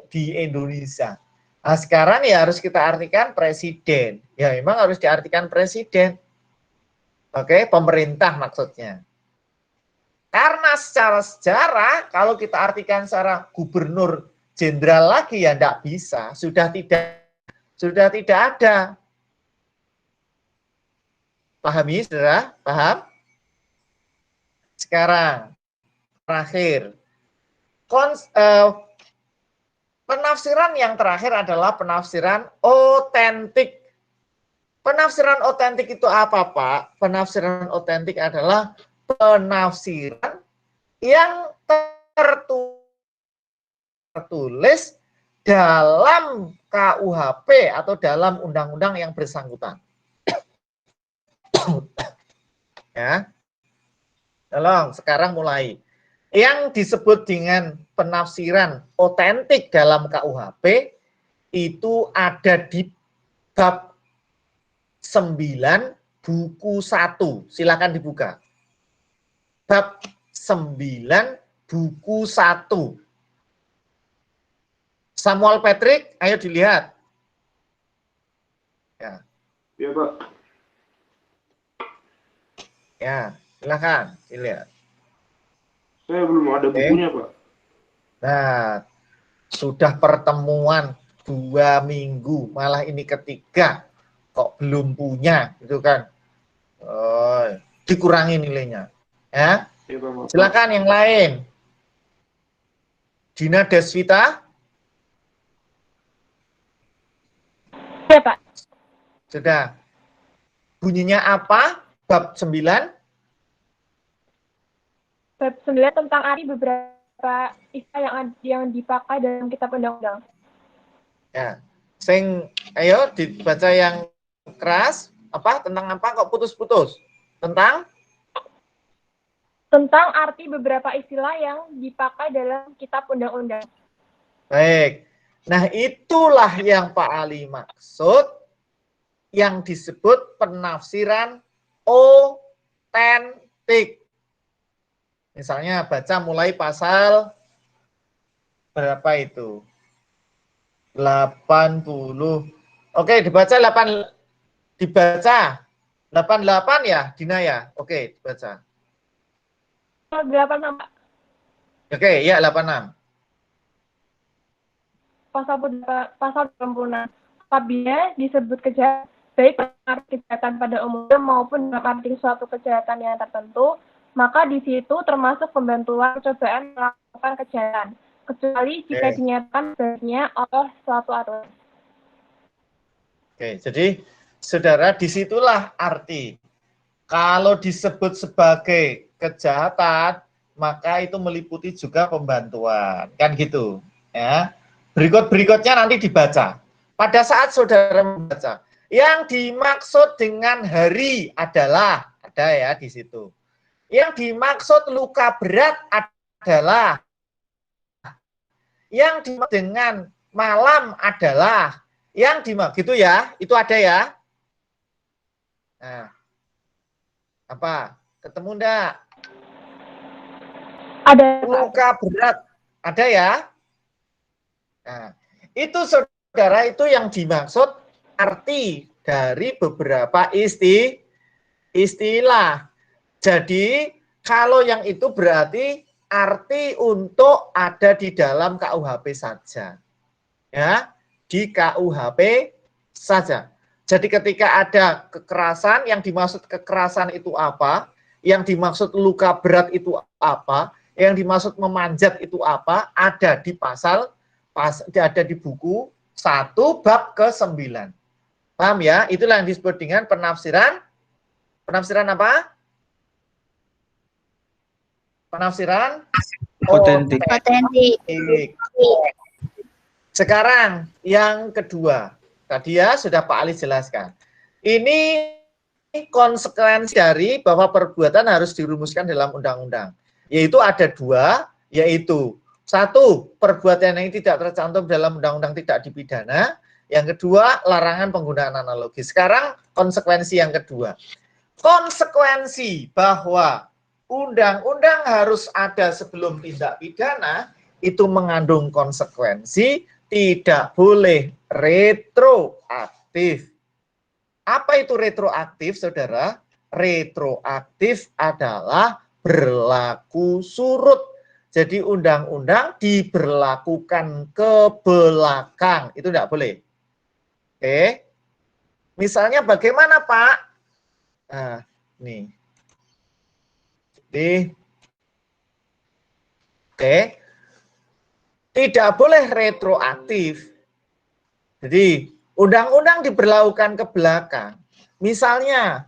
di Indonesia. Nah, sekarang ya harus kita artikan presiden. Ya memang harus diartikan presiden. Oke, pemerintah maksudnya. Karena secara sejarah kalau kita artikan secara gubernur jenderal lagi ya tidak bisa, sudah tidak ada. Pahami, saudara? Paham? Sekarang, terakhir. Penafsiran yang terakhir adalah penafsiran otentik. Penafsiran otentik itu apa, Pak? Penafsiran otentik adalah penafsiran yang tertulis dalam KUHP atau dalam undang-undang yang bersangkutan. Ya, tolong sekarang mulai. Yang disebut dengan penafsiran otentik dalam KUHP itu ada di bab 9 buku 1. Silakan dibuka. Bab 9 buku 1. Samuel Patrick, ayo dilihat. Ya. Ya, Pak. Ya, silakan dilihat. Saya belum ada bukunya, Pak. Nah, sudah pertemuan 2 minggu, malah ini ketiga, kok belum punya, gitu kan? Oh, dikurangi nilainya. Ya, Iya, Pak. silakan yang lain. Dina Desvita. Ya, Pak. Sudah. Bunyinya apa? Bab 9. Bab 9 tentang arti beberapa istilah yang dipakai dalam kitab undang-undang. Ya. Ayo dibaca yang keras. Apa? Tentang apa? Kok putus-putus? Tentang Arti beberapa istilah yang dipakai dalam kitab undang-undang. baik. Nah, itulah yang Pak Ali maksud yang disebut penafsiran otentik. Misalnya baca mulai pasal berapa itu? 80. Oke, dibaca 88 ya, Dina ya. Oke, dibaca. 86, Pak. Oke, ya 86. Pasal 86. Apabila disebut kejahatan, baik arti kejahatan pada umumnya maupun dalam arti suatu kejahatan yang tertentu, maka di situ termasuk pembantuan percobaan melakukan kejahatan, kecuali jika dinyatakan sebaliknya oleh suatu aturan. Oke, jadi saudara, disitulah arti. Kalau disebut sebagai kejahatan, maka itu meliputi juga pembantuan, kan gitu. Ya, berikutnya nanti dibaca. Pada saat saudara membaca, yang dimaksud dengan hari adalah ada ya di situ. Yang dimaksud luka berat adalah, yang dimaksud dengan malam adalah, yang dimaksud gitu ya, itu ada ya. Nah, apa? Ketemu enggak? Ada Luka berat ada ya. Nah, itu saudara, itu yang dimaksud arti dari beberapa istilah. Jadi kalau yang itu berarti arti untuk ada di dalam KUHP saja. Ya, di KUHP saja. Jadi ketika ada kekerasan, yang dimaksud kekerasan itu apa? Yang dimaksud luka berat itu apa? Yang dimaksud memanjat itu apa? Ada di ada di buku 1 bab ke-9. Paham ya? Itulah yang disebut dengan penafsiran. Penafsiran apa? Penafsiran Otentik. Sekarang yang kedua. Tadi ya sudah Pak Ali jelaskan. Ini konsekuensi dari bahwa perbuatan harus dirumuskan dalam undang-undang. Yaitu ada 2, yaitu 1, perbuatan yang tidak tercantum dalam undang-undang tidak dipidana. Yang kedua, larangan penggunaan analogi. Sekarang konsekuensi yang kedua. Konsekuensi bahwa undang-undang harus ada sebelum tindak pidana itu mengandung konsekuensi tidak boleh retroaktif. Apa itu retroaktif, saudara? Retroaktif adalah berlaku surut. Jadi undang-undang diberlakukan ke belakang. Itu tidak boleh. Oke. Misalnya bagaimana, Pak? Nah, nih. Jadi, oke. Tidak boleh retroaktif. Jadi, undang-undang diberlakukan ke belakang. Misalnya,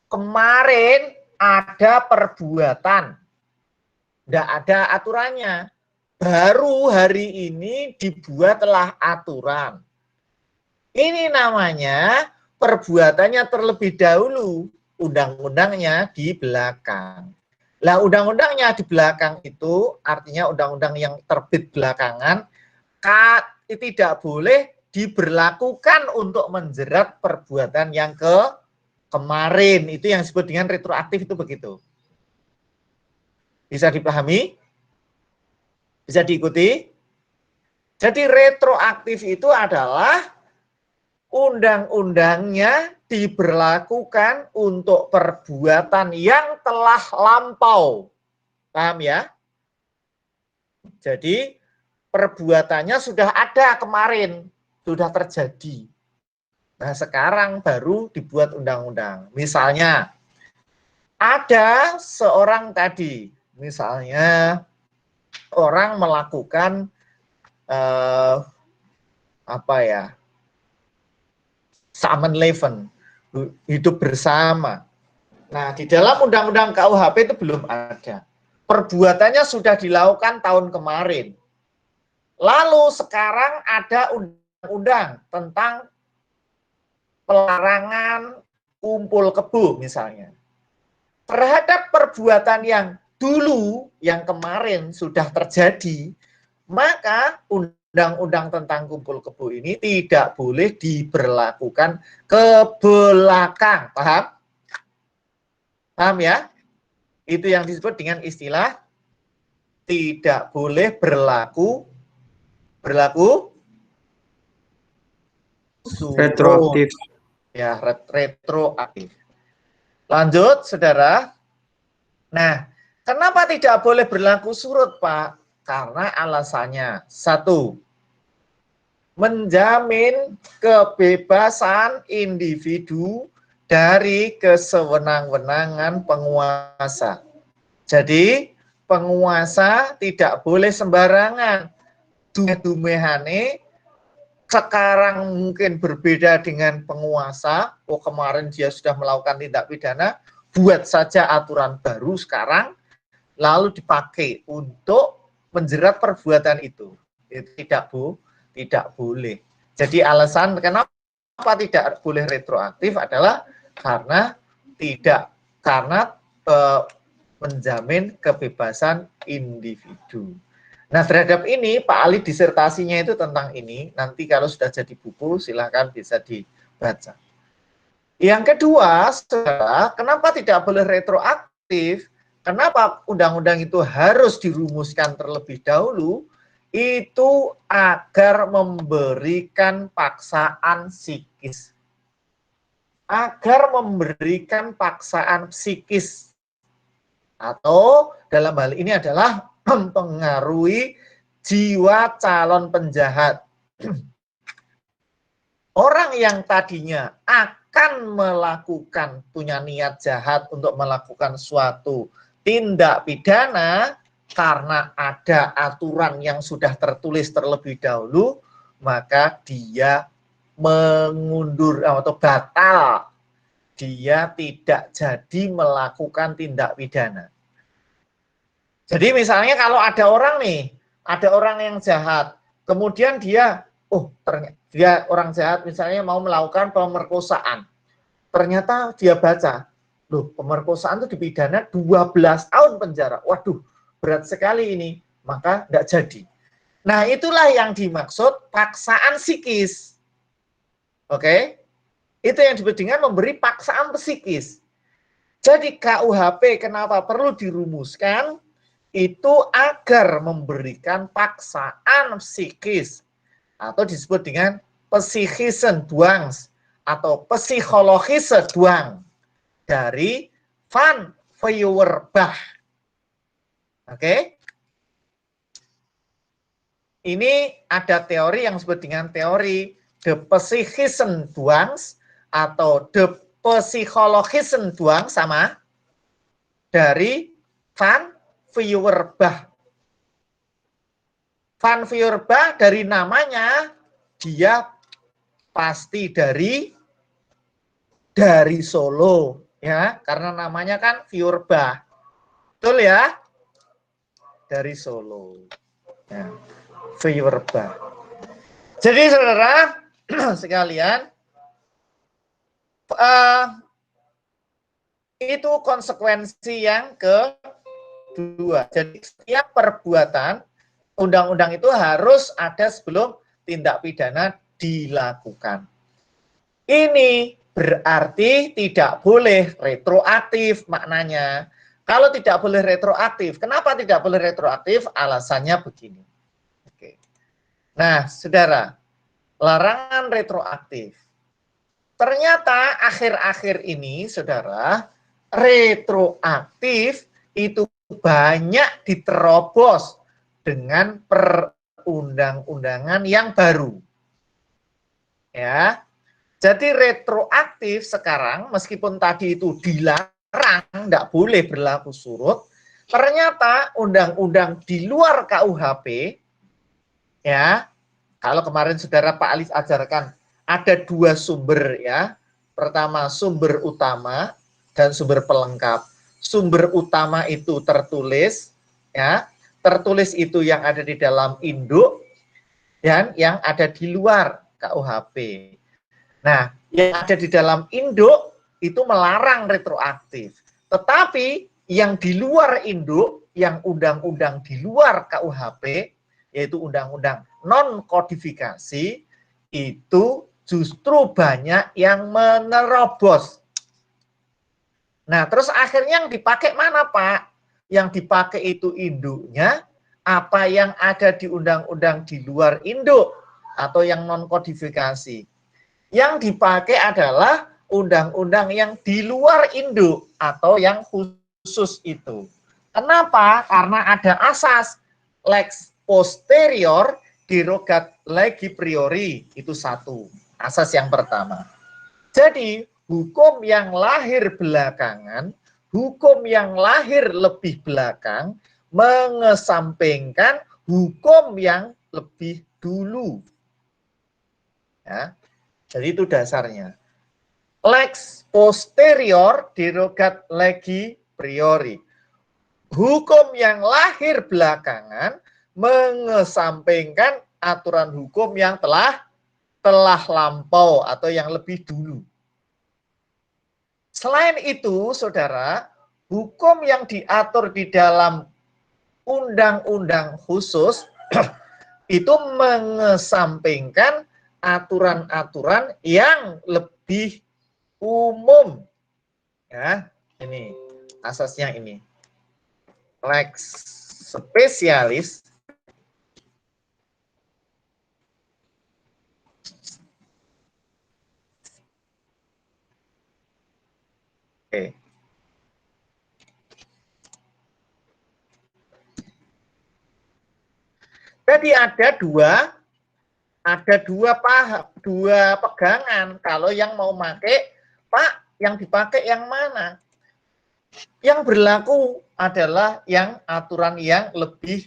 kemarin ada perbuatan, tidak ada aturannya. Baru hari ini dibuatlah aturan. Ini namanya perbuatannya terlebih dahulu, undang-undangnya di belakang. Lah, undang-undangnya di belakang itu artinya undang-undang yang terbit belakangan tidak boleh diberlakukan untuk menjerat perbuatan yang kemarin. Itu yang disebut dengan retroaktif, itu begitu. Bisa dipahami? Bisa diikuti? Jadi retroaktif itu adalah undang-undangnya diberlakukan untuk perbuatan yang telah lampau. Paham ya? Jadi perbuatannya sudah ada kemarin, sudah terjadi. Nah, sekarang baru dibuat undang-undang. Misalnya, ada seorang tadi, misalnya orang melakukan Samen leven, hidup bersama. Nah, di dalam undang-undang KUHP itu belum ada. Perbuatannya sudah dilakukan tahun kemarin. Lalu sekarang ada undang-undang tentang pelarangan kumpul kebo misalnya. Terhadap perbuatan yang dulu, yang kemarin sudah terjadi, maka undang-undang tentang kumpul kebo ini tidak boleh diberlakukan ke belakang. Paham? Paham ya? Itu yang disebut dengan istilah tidak boleh berlaku Retroaktif. Ya, retroaktif. Lanjut, saudara. Nah, kenapa tidak boleh berlaku surut, Pak? Karena alasannya, satu, menjamin kebebasan individu dari kesewenang-wenangan penguasa. Jadi, penguasa tidak boleh sembarangan. Dumehane sekarang mungkin berbeda dengan penguasa. Oh, kemarin dia sudah melakukan tindak pidana, buat saja aturan baru sekarang, lalu dipakai untuk menjerat perbuatan itu. Itu tidak boleh. Jadi alasan kenapa tidak boleh retroaktif adalah karena menjamin kebebasan individu. Nah, terhadap ini Pak Ali disertasinya itu tentang ini. Nanti kalau sudah jadi buku silakan bisa dibaca. Yang kedua, saudara, kenapa tidak boleh retroaktif? Kenapa undang-undang itu harus dirumuskan terlebih dahulu? Itu agar memberikan paksaan psikis. Agar memberikan paksaan psikis. Atau dalam hal ini adalah mempengaruhi jiwa calon penjahat. Orang yang tadinya akan melakukan, punya niat jahat untuk melakukan suatu tindak pidana, karena ada aturan yang sudah tertulis terlebih dahulu, maka dia mengundur atau batal. Dia tidak jadi melakukan tindak pidana. Jadi misalnya kalau ada orang nih, ada orang yang jahat, kemudian dia, ternyata dia orang jahat misalnya mau melakukan pemerkosaan. Ternyata dia baca, loh, pemerkosaan itu dipidana 12 tahun penjara. Waduh, berat sekali ini, maka tidak jadi. Nah, itulah yang dimaksud paksaan psikis. Oke? Itu yang disebut dengan memberi paksaan psikis. Jadi KUHP kenapa perlu dirumuskan? Itu agar memberikan paksaan psikis atau disebut dengan psikisen dwangs atau psikologise dwang dari Van Feuerbach. Oke? Ini ada teori yang disebut dengan teori the psikisen dwangs atau the psychologisen dwang sama dari Van Feuerbach. Van Feuerbach dari namanya dia pasti dari Solo ya, karena namanya kan Feuerbach. Betul ya? Dari Solo. Ya, Feuerbach. Jadi saudara sekalian, itu konsekuensi yang kedua. Jadi setiap perbuatan undang-undang itu harus ada sebelum tindak pidana dilakukan. Ini berarti tidak boleh retroaktif maknanya. Kalau tidak boleh retroaktif, kenapa tidak boleh retroaktif? Alasannya begini. Oke. Nah, saudara, larangan retroaktif. Ternyata akhir-akhir ini, saudara, retroaktif itu banyak diterobos dengan perundang-undangan yang baru. Ya. Jadi retroaktif sekarang meskipun tadi itu dilarang, tidak boleh berlaku surut, ternyata undang-undang di luar KUHP, ya, kalau kemarin saudara Pak Alif ajarkan ada dua sumber ya, pertama sumber utama dan sumber pelengkap. Sumber utama itu tertulis, ya, tertulis itu yang ada di dalam induk dan yang ada di luar KUHP. Nah, yang ada di dalam induk itu melarang retroaktif. Tetapi yang di luar induk, yang undang-undang di luar KUHP, yaitu undang-undang non-kodifikasi, itu justru banyak yang menerobos. Nah, terus akhirnya yang dipakai mana, Pak? Yang dipakai itu induknya, apa yang ada di undang-undang di luar induk, atau yang non-kodifikasi. Yang dipakai adalah undang-undang yang di luar induk atau yang khusus itu. Kenapa? Karena ada asas lex posterior derogat legi priori. Itu satu. Asas yang pertama. Jadi hukum yang lahir belakangan, hukum yang lahir lebih belakang mengesampingkan hukum yang lebih dulu. Ya. Jadi itu dasarnya. Lex posterior derogat legi priori. Hukum yang lahir belakangan mengesampingkan aturan hukum yang telah lampau atau yang lebih dulu. Selain itu, saudara, hukum yang diatur di dalam undang-undang khusus itu mengesampingkan aturan-aturan yang lebih umum. Ya, ini asasnya ini. Lex spesialis oke. Jadi ada dua pegangan. Kalau yang mau pakai, Pak, yang dipakai yang mana? Yang berlaku adalah yang aturan yang lebih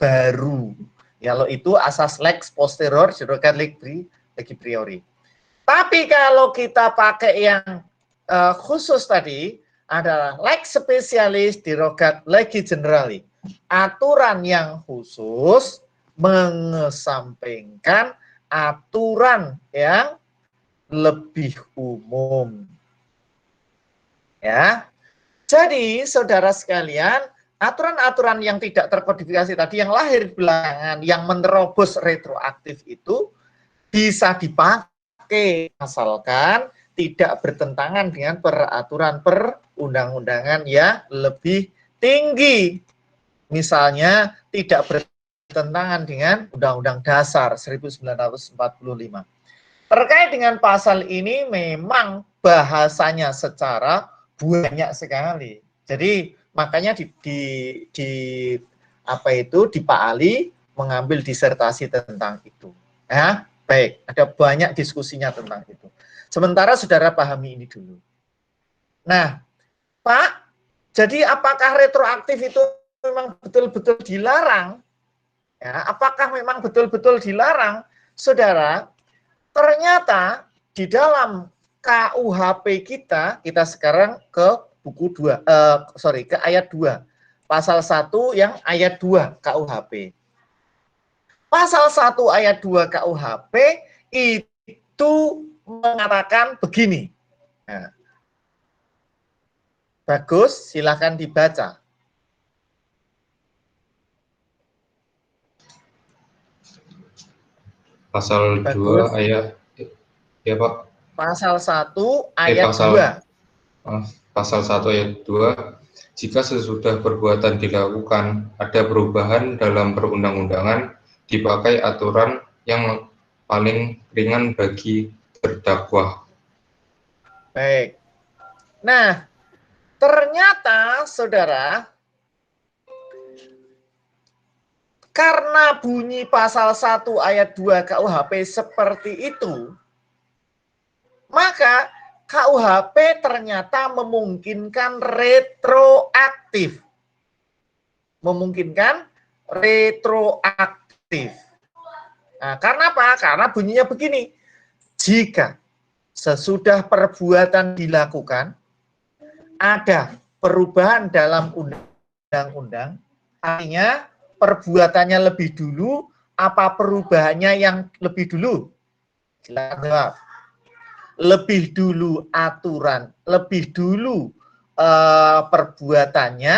baru. Kalau itu asas lex posterior derogat legi priori. Tapi kalau kita pakai yang khusus tadi adalah lex spesialis derogat legi generali. Aturan yang khusus mengesampingkan aturan yang lebih umum. Ya. Jadi, saudara sekalian, aturan-aturan yang tidak terkodifikasi tadi yang lahir belakangan, yang menerobos retroaktif itu bisa dipakai asalkan tidak bertentangan dengan peraturan perundang-undangan yang lebih tinggi. Misalnya tidak bertentangan dengan Undang-Undang Dasar 1945. Terkait dengan pasal ini memang bahasanya secara banyak sekali. Jadi makanya di Pak Ali mengambil disertasi tentang itu. Ya, baik, ada banyak diskusinya tentang itu. Sementara saudara pahami ini dulu. Nah, Pak, jadi apakah retroaktif itu memang betul-betul dilarang? Ya, apakah memang betul-betul dilarang? Saudara, ternyata di dalam KUHP kita sekarang ke buku 2, ke ayat 2. Pasal 1 yang ayat 2 KUHP. Pasal 1 ayat 2 KUHP itu mengatakan begini. Nah, bagus, silakan dibaca. Pasal Bagus. 2 ayat, ya Pak. Pasal 1 ayat 2. Pasal 1 ayat 2, jika sesudah perbuatan dilakukan ada perubahan dalam perundang-undangan, dipakai aturan yang paling ringan bagi terdakwa. Baik. Nah, ternyata saudara, Karena bunyi pasal 1 ayat 2 KUHP seperti itu, maka KUHP ternyata memungkinkan retroaktif. Memungkinkan retroaktif. Nah, karena apa? Karena bunyinya begini. Jika sesudah perbuatan dilakukan, ada perubahan dalam undang-undang, artinya perbuatannya lebih dulu, apa perubahannya yang lebih dulu? Silakan jawab. Lebih dulu aturan, lebih dulu perbuatannya,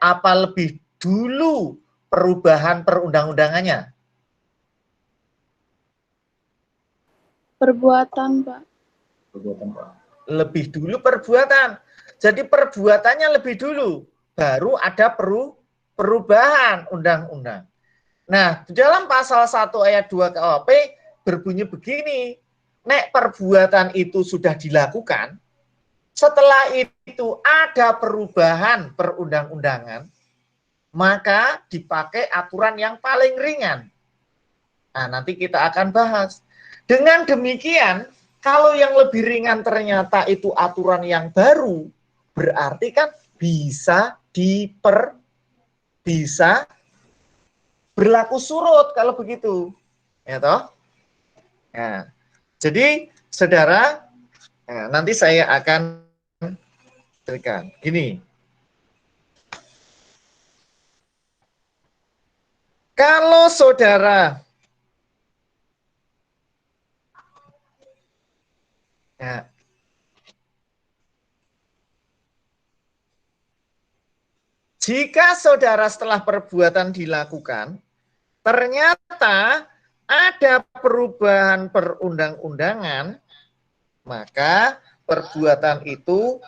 apa lebih dulu perubahan perundang-undangannya? Perbuatan, Pak. Perbuatan, Pak. Lebih dulu perbuatan. Jadi perbuatannya lebih dulu, baru ada perubahan undang-undang. Nah, di dalam pasal 1 ayat 2 KUHP berbunyi begini, nek perbuatan itu sudah dilakukan, setelah itu ada perubahan perundang-undangan, maka dipakai aturan yang paling ringan. Nah, nanti kita akan bahas. Dengan demikian, kalau yang lebih ringan ternyata itu aturan yang baru, berarti kan bisa berlaku surut kalau begitu. Ya toh? Nah, jadi saudara, nanti saya akan berikan. Gini. Kalau saudara jika saudara setelah perbuatan dilakukan, ternyata ada perubahan perundang-undangan, maka perbuatan itu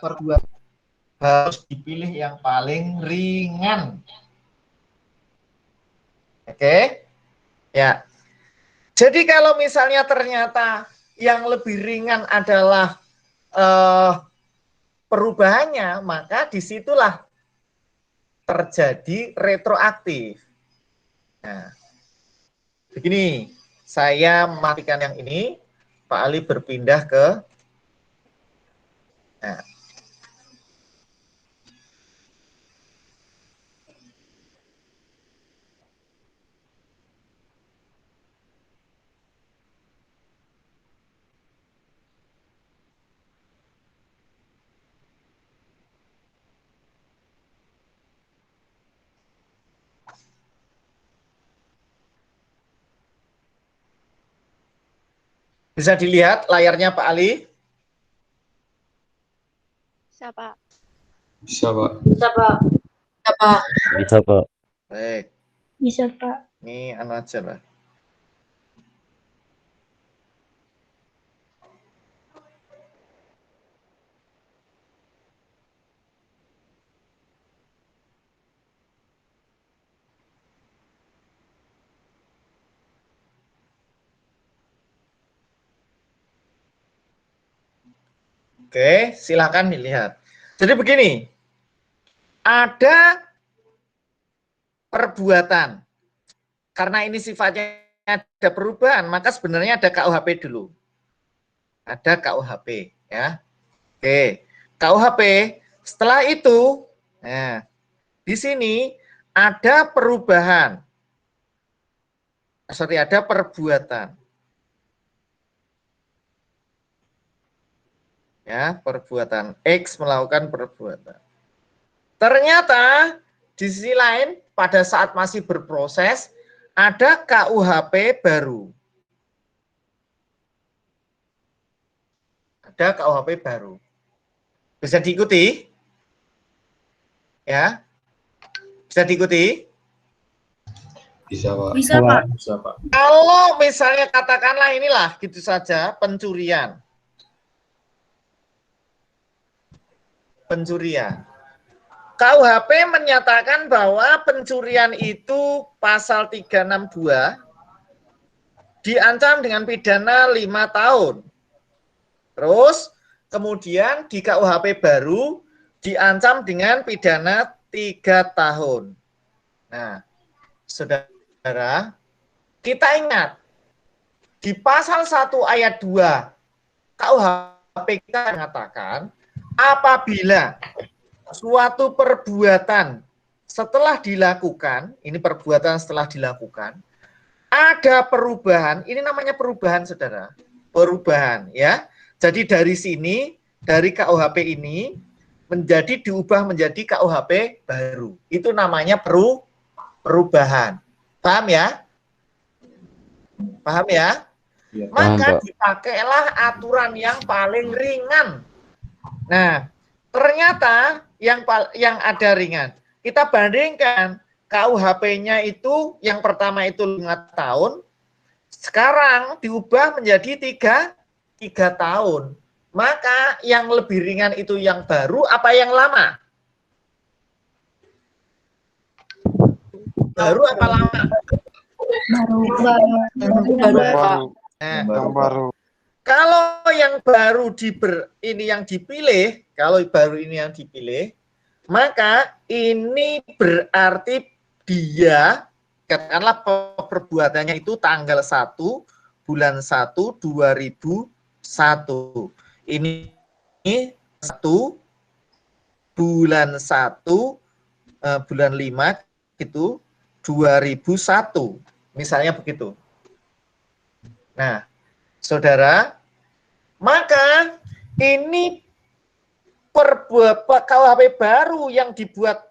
harus dipilih yang paling ringan. Oke? Ya. Jadi kalau misalnya ternyata yang lebih ringan adalah perubahannya, maka disitulah terjadi retroaktif. Nah, begini, saya matikan yang ini, Pak Ali berpindah ke bisa dilihat layarnya Pak Ali? Bisa, Pak. Bisa, Pak. Bisa, Pak. Bisa, Pak. Bisa, Pak. Baik. Bisa, Pak. Ini anu aja lah. Oke, silakan dilihat. Jadi begini, ada perbuatan. Karena ini sifatnya ada perubahan, maka sebenarnya ada KUHP dulu. Ada KUHP, ya. Oke, KUHP. Setelah itu, nah, di sini ada perubahan. Sorry, ada perbuatan. Ya, perbuatan X melakukan perbuatan. Ternyata di sisi lain pada saat masih berproses ada KUHP baru. Ada KUHP baru. Bisa diikuti? Ya. Bisa diikuti? Bisa, Pak. Bisa, Pak. Bisa, Pak. Kalau misalnya katakanlah inilah gitu saja pencurian. Pencurian. KUHP menyatakan bahwa pencurian itu pasal 362 diancam dengan pidana 5 tahun. Terus kemudian di KUHP baru diancam dengan pidana 3 tahun. Nah, saudara saudara, kita ingat di pasal 1 ayat 2 KUHP kita mengatakan apabila suatu perbuatan setelah dilakukan, ini perbuatan setelah dilakukan, ada perubahan, ini namanya perubahan saudara, perubahan ya. Jadi dari sini, dari KUHP ini diubah menjadi KUHP baru. Itu namanya perubahan. Paham ya? Paham ya? Iya. Maka Pak. dipakailah aturan yang paling ringan. Nah, ternyata yang ada ringan. Kita bandingkan KUHP-nya itu yang pertama itu 5 tahun, sekarang diubah menjadi 3 tahun. Maka yang lebih ringan itu yang baru apa yang lama? Baru apa lama? Nah, kalau yang baru ini yang dipilih, kalau baru ini yang dipilih, maka ini berarti dia, katakanlah perbuatannya itu tanggal 1 bulan 1 2001. Ini 1 bulan 1 bulan 5 itu 2001. Misalnya begitu. Nah, saudara, maka ini KUHP baru yang dibuat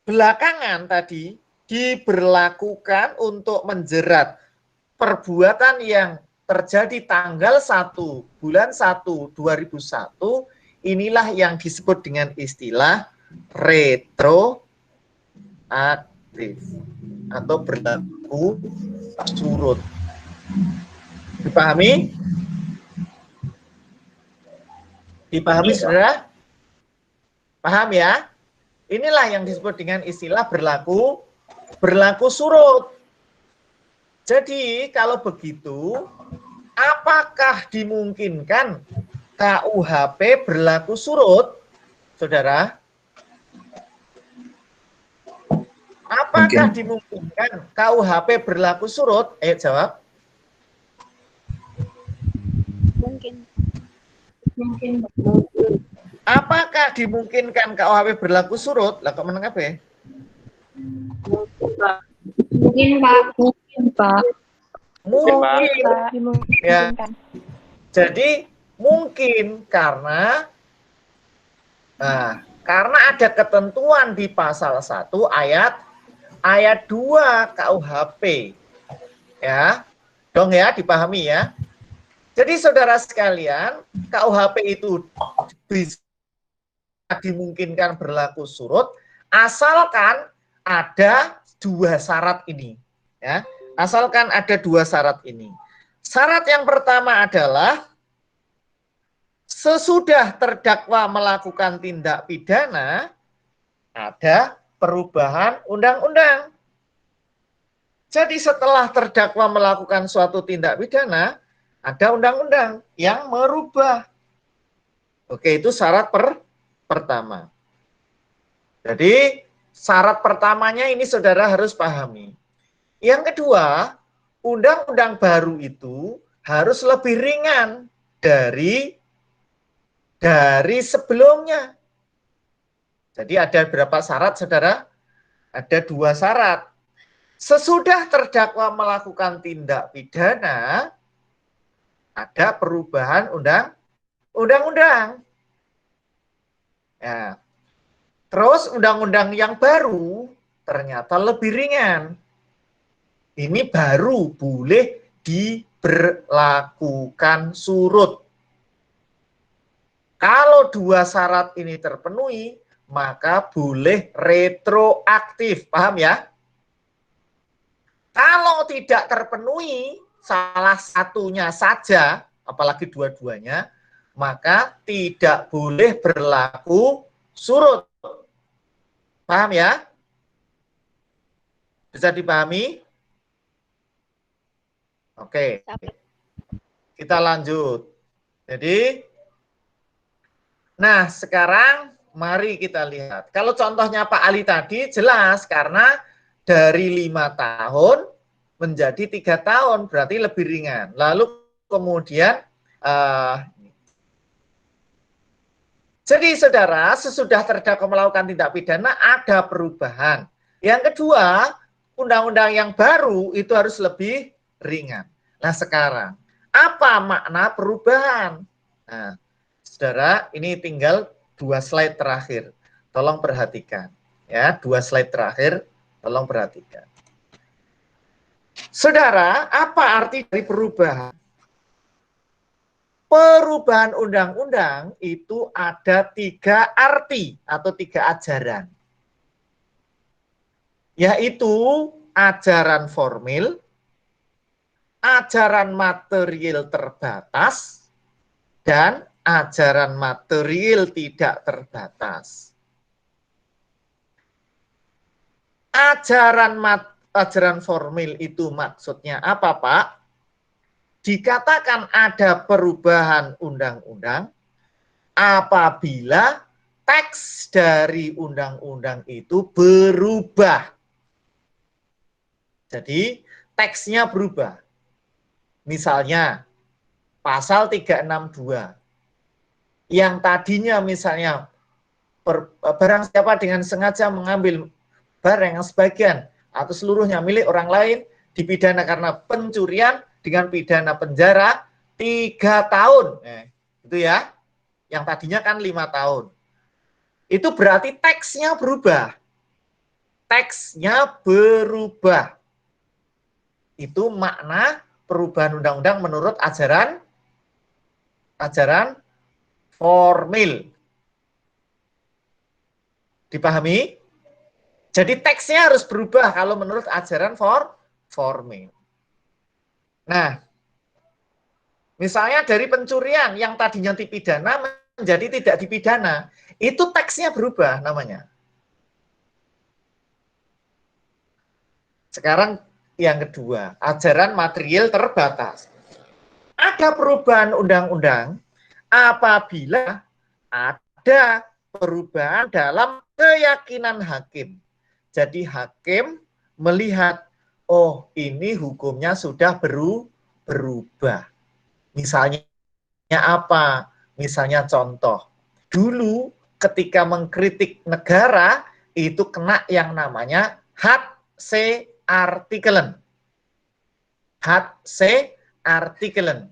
belakangan tadi diberlakukan untuk menjerat perbuatan yang terjadi tanggal 1 bulan 1 2001, inilah yang disebut dengan istilah retroaktif atau berlaku surut. Dipahami? Dipahami, saudara? Paham ya? Inilah yang disebut dengan istilah berlaku surut. Jadi kalau begitu, apakah dimungkinkan KUHP berlaku surut, saudara? Apakah dimungkinkan KUHP berlaku surut? Ayo jawab. Mungkin. Apakah dimungkinkan KUHP berlaku surut? Lah kok meneng apa ya? Mungkin, Pak. Mungkin, Pak. Mungkin. Ya. Dimungkinkan. Jadi mungkin karena ada ketentuan di pasal 1 ayat 2 KUHP. Ya. Dong ya, dipahami ya. Jadi saudara sekalian, KUHP itu bisa dimungkinkan berlaku surut asalkan ada 2 syarat ini. Ya. Asalkan ada 2 syarat ini. Syarat yang pertama adalah sesudah terdakwa melakukan tindak pidana ada perubahan undang-undang. Jadi setelah terdakwa melakukan suatu tindak pidana ada undang-undang yang merubah. Oke, itu syarat pertama. Jadi syarat pertamanya ini saudara harus pahami. Yang kedua, undang-undang baru itu harus lebih ringan dari sebelumnya. Jadi ada berapa syarat saudara? Ada 2 syarat. Sesudah terdakwa melakukan tindak pidana, ada perubahan undang-undang. Ya. Terus undang-undang yang baru ternyata lebih ringan. Ini baru boleh diberlakukan surut. Kalau 2 syarat ini terpenuhi, maka boleh retroaktif. Paham ya? Kalau tidak terpenuhi salah satunya saja, apalagi dua-duanya, maka tidak boleh berlaku surut. Paham ya? Bisa dipahami? Oke. Kita lanjut. Jadi, nah sekarang mari kita lihat. Kalau contohnya Pak Ali tadi jelas karena dari 5 tahun menjadi 3 tahun, berarti lebih ringan. Lalu kemudian jadi saudara, sesudah terdakwa melakukan tindak pidana ada perubahan. Yang kedua, undang-undang yang baru itu harus lebih ringan. Nah sekarang, apa makna perubahan? Nah, saudara, ini tinggal 2 slide terakhir. Tolong perhatikan. Ya, 2 slide terakhir, tolong perhatikan. Saudara, apa arti dari perubahan? Perubahan undang-undang itu ada 3 arti atau 3 ajaran. Yaitu ajaran formil, ajaran material terbatas, dan ajaran material tidak terbatas. Ajaran formil itu maksudnya apa, Pak? Dikatakan ada perubahan undang-undang apabila teks dari undang-undang itu berubah. Jadi teksnya berubah. Misalnya pasal 362 yang tadinya misalnya barang siapa dengan sengaja mengambil barang yang sebagian atau seluruhnya milik orang lain dipidana karena pencurian dengan pidana penjara 3 tahun. Itu ya. Yang tadinya kan 5 tahun. Itu berarti teksnya berubah. Teksnya berubah. Itu makna perubahan undang-undang menurut ajaran formil. Dipahami? Jadi teksnya harus berubah kalau menurut ajaran formil. Nah, misalnya dari pencurian yang tadinya dipidana menjadi tidak dipidana, itu teksnya berubah namanya. Sekarang yang kedua, ajaran material terbatas. Ada perubahan undang-undang apabila ada perubahan dalam keyakinan hakim. Jadi hakim melihat, oh ini hukumnya sudah berubah. Misalnya apa? Misalnya contoh, dulu ketika mengkritik negara itu kena yang namanya HC artikelen. HC artikelen.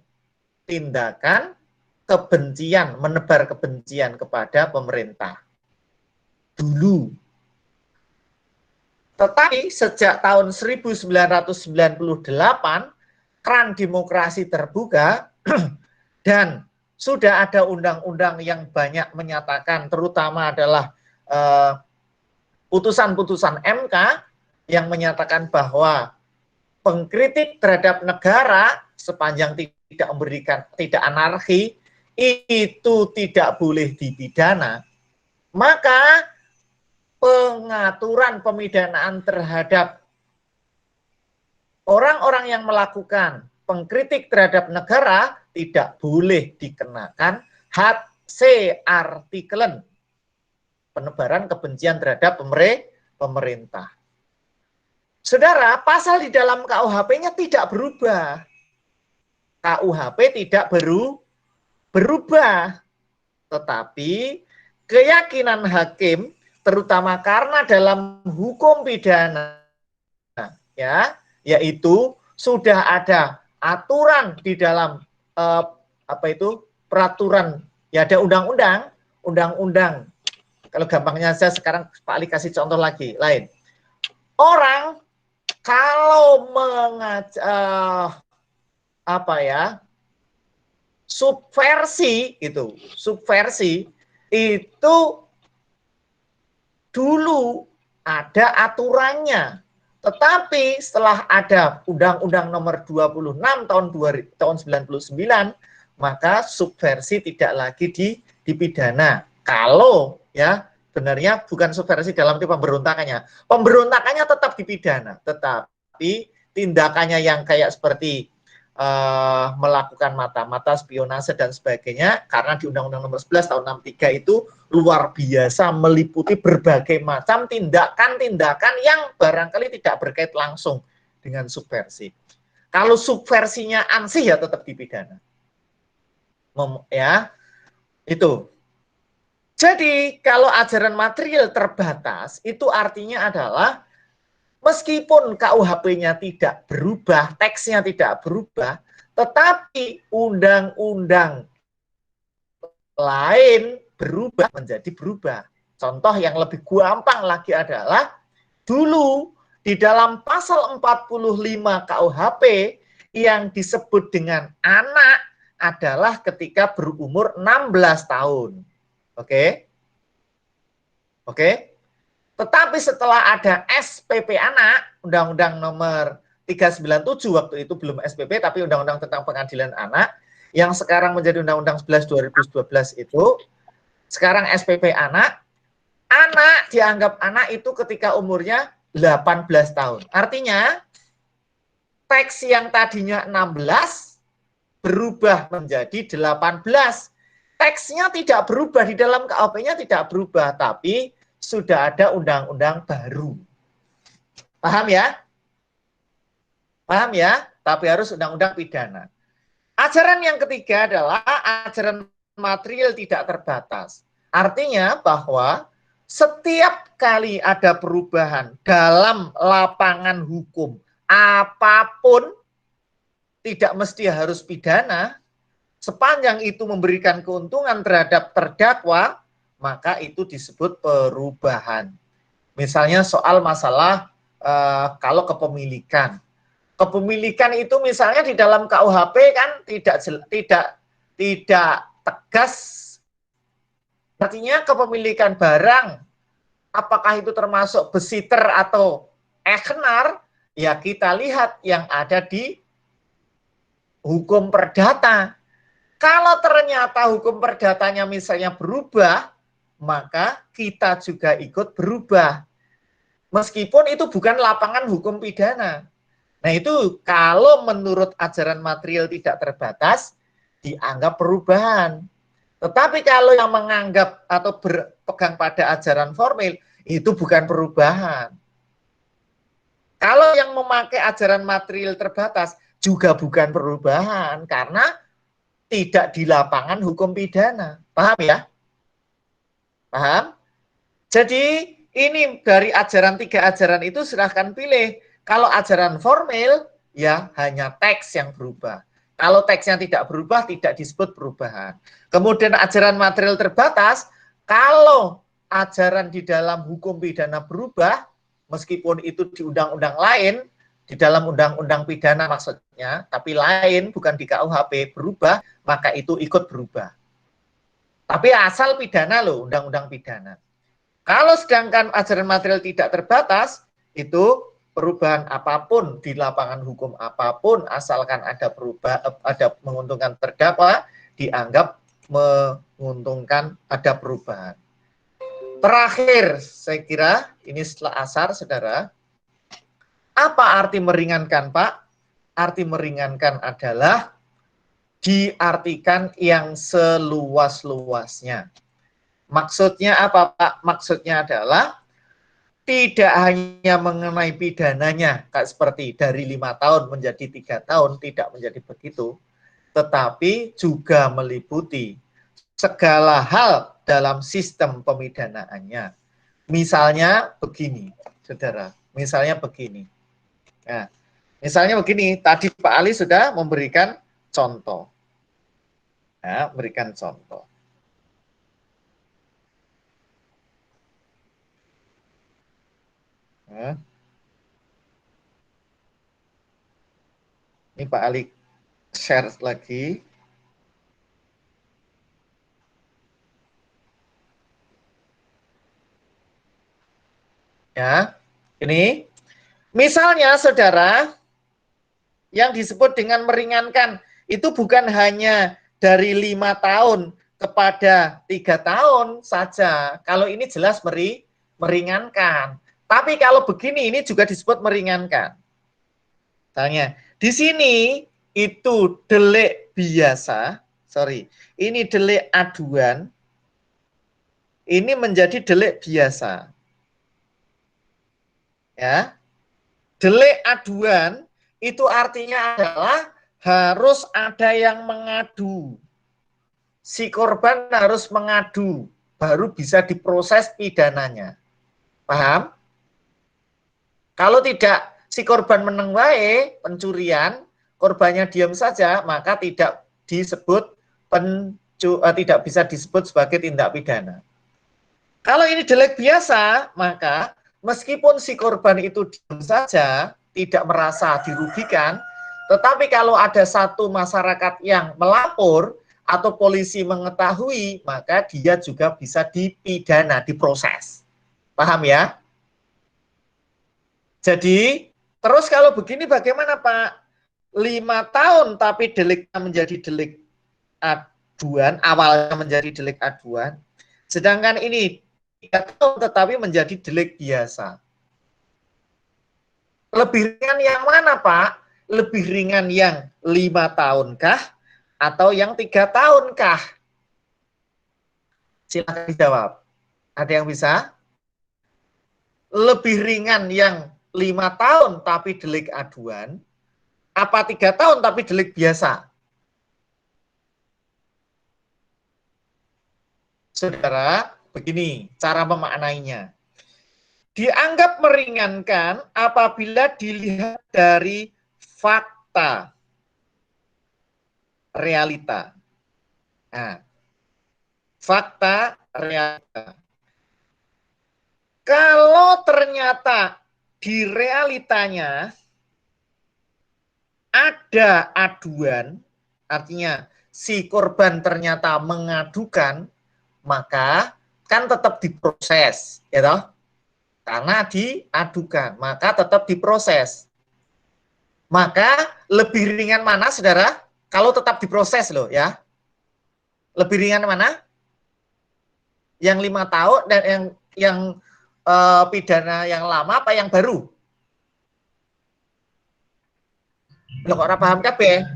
Tindakan kebencian, menebar kebencian kepada pemerintah. Dulu. Tetapi sejak tahun 1998, keran demokrasi terbuka dan sudah ada undang-undang yang banyak menyatakan, terutama adalah putusan-putusan MK yang menyatakan bahwa pengkritik terhadap negara sepanjang tidak anarki itu tidak boleh dipidana, maka pengaturan pemidanaan terhadap orang-orang yang melakukan pengkritik terhadap negara tidak boleh dikenakan HC artikelen, penebaran kebencian terhadap pemerintah. Saudara, pasal di dalam KUHP-nya tidak berubah. KUHP tidak berubah. Tetapi keyakinan hakim, terutama karena dalam hukum pidana, ya, yaitu sudah ada aturan di dalam peraturan, ya ada undang-undang. Kalau gampangnya saya sekarang Pak Ali kasih contoh lagi lain. Orang kalau subversi itu dulu ada aturannya. Tetapi setelah ada Undang-Undang Nomor 26 tahun 99, maka subversi tidak lagi dipidana. Kalau ya benarnya bukan subversi dalam arti pemberontakannya. Pemberontakannya tetap dipidana, tetapi tindakannya yang kayak seperti melakukan mata-mata, spionase dan sebagainya, karena di Undang-Undang Nomor 11 tahun 63 itu luar biasa, meliputi berbagai macam tindakan-tindakan yang barangkali tidak berkait langsung dengan subversi. Kalau subversinya ansih ya tetap dipidana. Ya, itu. Jadi kalau ajaran material terbatas, itu artinya adalah meskipun KUHP-nya tidak berubah, teksnya tidak berubah, tetapi undang-undang lain berubah menjadi berubah. Contoh yang lebih gampang lagi adalah dulu di dalam pasal 45 KUHP yang disebut dengan anak adalah ketika berumur 16 tahun. Oke? Oke? Tetapi setelah ada SPP anak, Undang-Undang nomor 397 waktu itu belum SPP tapi Undang-Undang tentang Pengadilan Anak, yang sekarang menjadi Undang-Undang 11 2012 itu, sekarang SPP anak dianggap anak itu ketika umurnya 18 tahun. Artinya, teks yang tadinya 16 berubah menjadi 18. Teksnya tidak berubah, di dalam KUHP-nya tidak berubah, tapi sudah ada undang-undang baru. Paham ya? Paham ya? Tapi harus undang-undang pidana. Ajaran yang ketiga adalah ajaran material tidak terbatas. Artinya bahwa setiap kali ada perubahan dalam lapangan hukum apapun, tidak mesti harus pidana, sepanjang itu memberikan keuntungan terhadap terdakwa, maka itu disebut perubahan. Misalnya soal masalah kalau kepemilikan. Kepemilikan itu misalnya di dalam KUHP kan tidak tegas. Artinya kepemilikan barang, apakah itu termasuk besiter atau eknar, ya kita lihat yang ada di hukum perdata. Kalau ternyata hukum perdatanya misalnya berubah, maka kita juga ikut berubah. Meskipun itu bukan lapangan hukum pidana. Nah itu kalau menurut ajaran material tidak terbatas, dianggap perubahan. Tetapi kalau yang menganggap atau berpegang pada ajaran formil, itu bukan perubahan. Kalau yang memakai ajaran material terbatas, juga bukan perubahan, karena tidak di lapangan hukum pidana. Paham ya? Paham? Jadi ini dari ajaran, 3 ajaran itu silahkan pilih. Kalau ajaran formil, ya hanya teks yang berubah. Kalau teksnya tidak berubah, tidak disebut perubahan. Kemudian ajaran material terbatas, kalau ajaran di dalam hukum pidana berubah, meskipun itu di undang-undang lain, di dalam undang-undang pidana maksudnya, tapi lain, bukan di KUHP, berubah, maka itu ikut berubah. Tapi asal pidana loh, undang-undang pidana. Kalau sedangkan ajaran material tidak terbatas, itu perubahan apapun di lapangan hukum apapun, asalkan ada menguntungkan terdakwa, dianggap menguntungkan ada perubahan. Terakhir, saya kira ini setelah asar, saudara. Apa arti meringankan, Pak? Arti meringankan adalah diartikan yang seluas-luasnya. Maksudnya apa, Pak? Maksudnya adalah tidak hanya mengenai pidananya, kayak seperti dari 5 tahun menjadi 3 tahun, tidak menjadi begitu, tetapi juga meliputi segala hal dalam sistem pemidanaannya. Misalnya begini, saudara, misalnya begini. Nah, misalnya begini, tadi Pak Ali sudah memberikan contoh. Nah, berikan contoh. Nah, ini Pak Ali share lagi. Ya, ini misalnya saudara, yang disebut dengan meringankan itu bukan hanya dari 5 tahun kepada 3 tahun saja. Kalau ini jelas meringankan. Tapi kalau begini ini juga disebut meringankan. Misalnya di sini itu delik biasa, ini delik aduan, ini menjadi delik biasa. Ya. Delik aduan itu artinya adalah harus ada yang mengadu. Si korban harus mengadu, baru bisa diproses pidananya. Paham? Kalau tidak, si korban meneng wae pencurian, korbannya diam saja, maka tidak disebut tidak bisa disebut sebagai tindak pidana. Kalau ini delik biasa, maka meskipun si korban itu diam saja, tidak merasa dirugikan, tetapi kalau ada satu masyarakat yang melapor atau polisi mengetahui, maka dia juga bisa dipidana, diproses. Paham ya? Jadi, terus kalau begini bagaimana Pak? 5 tahun tapi deliknya menjadi delik aduan, awalnya menjadi delik aduan, sedangkan ini 3 tahun tetapi menjadi delik biasa. Lebih ringan yang mana Pak? Lebih ringan yang 5 tahunkah atau yang 3 tahunkah? Silakan dijawab. Ada yang bisa? Lebih ringan yang 5 tahun tapi delik aduan, apa 3 tahun tapi delik biasa? Saudara, begini cara memaknainya. Dianggap meringankan apabila dilihat dari fakta, realita. Nah, fakta, realita. Kalau ternyata di realitanya ada aduan, artinya si korban ternyata mengadukan, maka kan tetap diproses, ya toh? Karena diadukan, maka tetap diproses. Maka lebih ringan mana, saudara? Kalau tetap diproses loh, ya. Lebih ringan mana? Yang 5 tahun dan yang pidana yang lama apa yang baru? Loh, kok ora paham kabeh?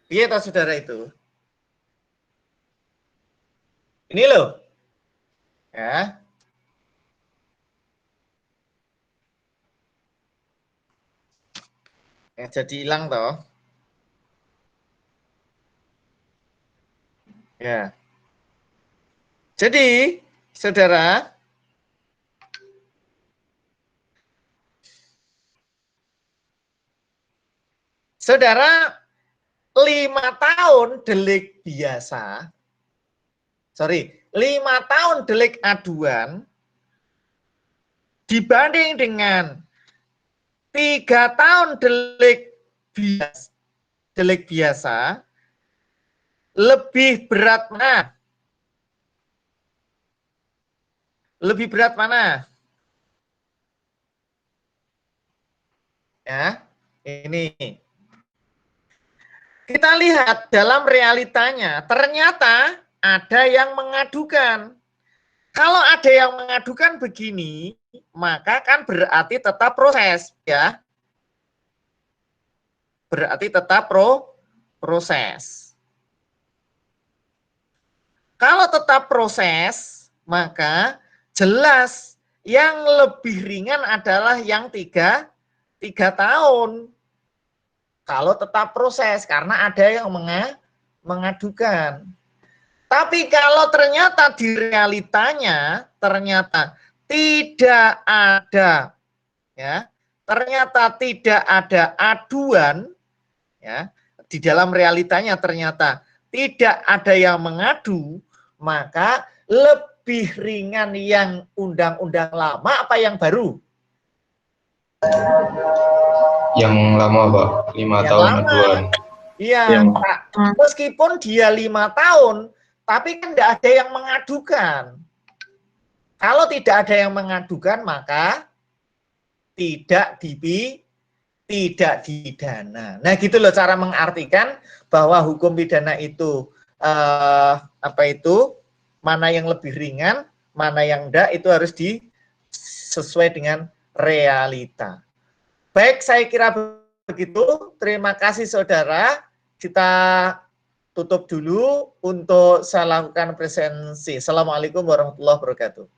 Piye toh saudara itu? Ini loh. Ya. Jadi hilang toh. Ya. Jadi, saudara, saudara 5 tahun delik biasa, 5 tahun delik aduan dibanding dengan 3 tahun delik biasa, lebih berat mana? Lebih berat mana? Ya, ini. Kita lihat dalam realitanya, ternyata ada yang mengadukan. Kalau ada yang mengadukan begini, maka kan berarti tetap proses, ya. Berarti tetap proses. Kalau tetap proses, maka jelas yang lebih ringan adalah yang 3 tahun. Kalau tetap proses, karena ada yang mengadukan. Tapi kalau ternyata di realitanya ternyata tidak ada, ya, ternyata tidak ada aduan, ya, di dalam realitanya ternyata tidak ada yang mengadu, maka lebih ringan yang undang-undang lama apa yang baru? Yang lama, Pak. 5 Yang tahun lama. aduan. Iya, Pak. Meskipun dia 5 tahun, tapi kan tidak ada yang mengadukan. Kalau tidak ada yang mengadukan, maka tidak dipidana. Nah, gitu loh cara mengartikan bahwa hukum pidana itu mana yang lebih ringan, mana yang enggak, itu harus sesuai dengan realita. Baik, saya kira begitu. Terima kasih saudara. Kita tutup dulu untuk saya lakukan presensi. Assalamualaikum warahmatullahi wabarakatuh.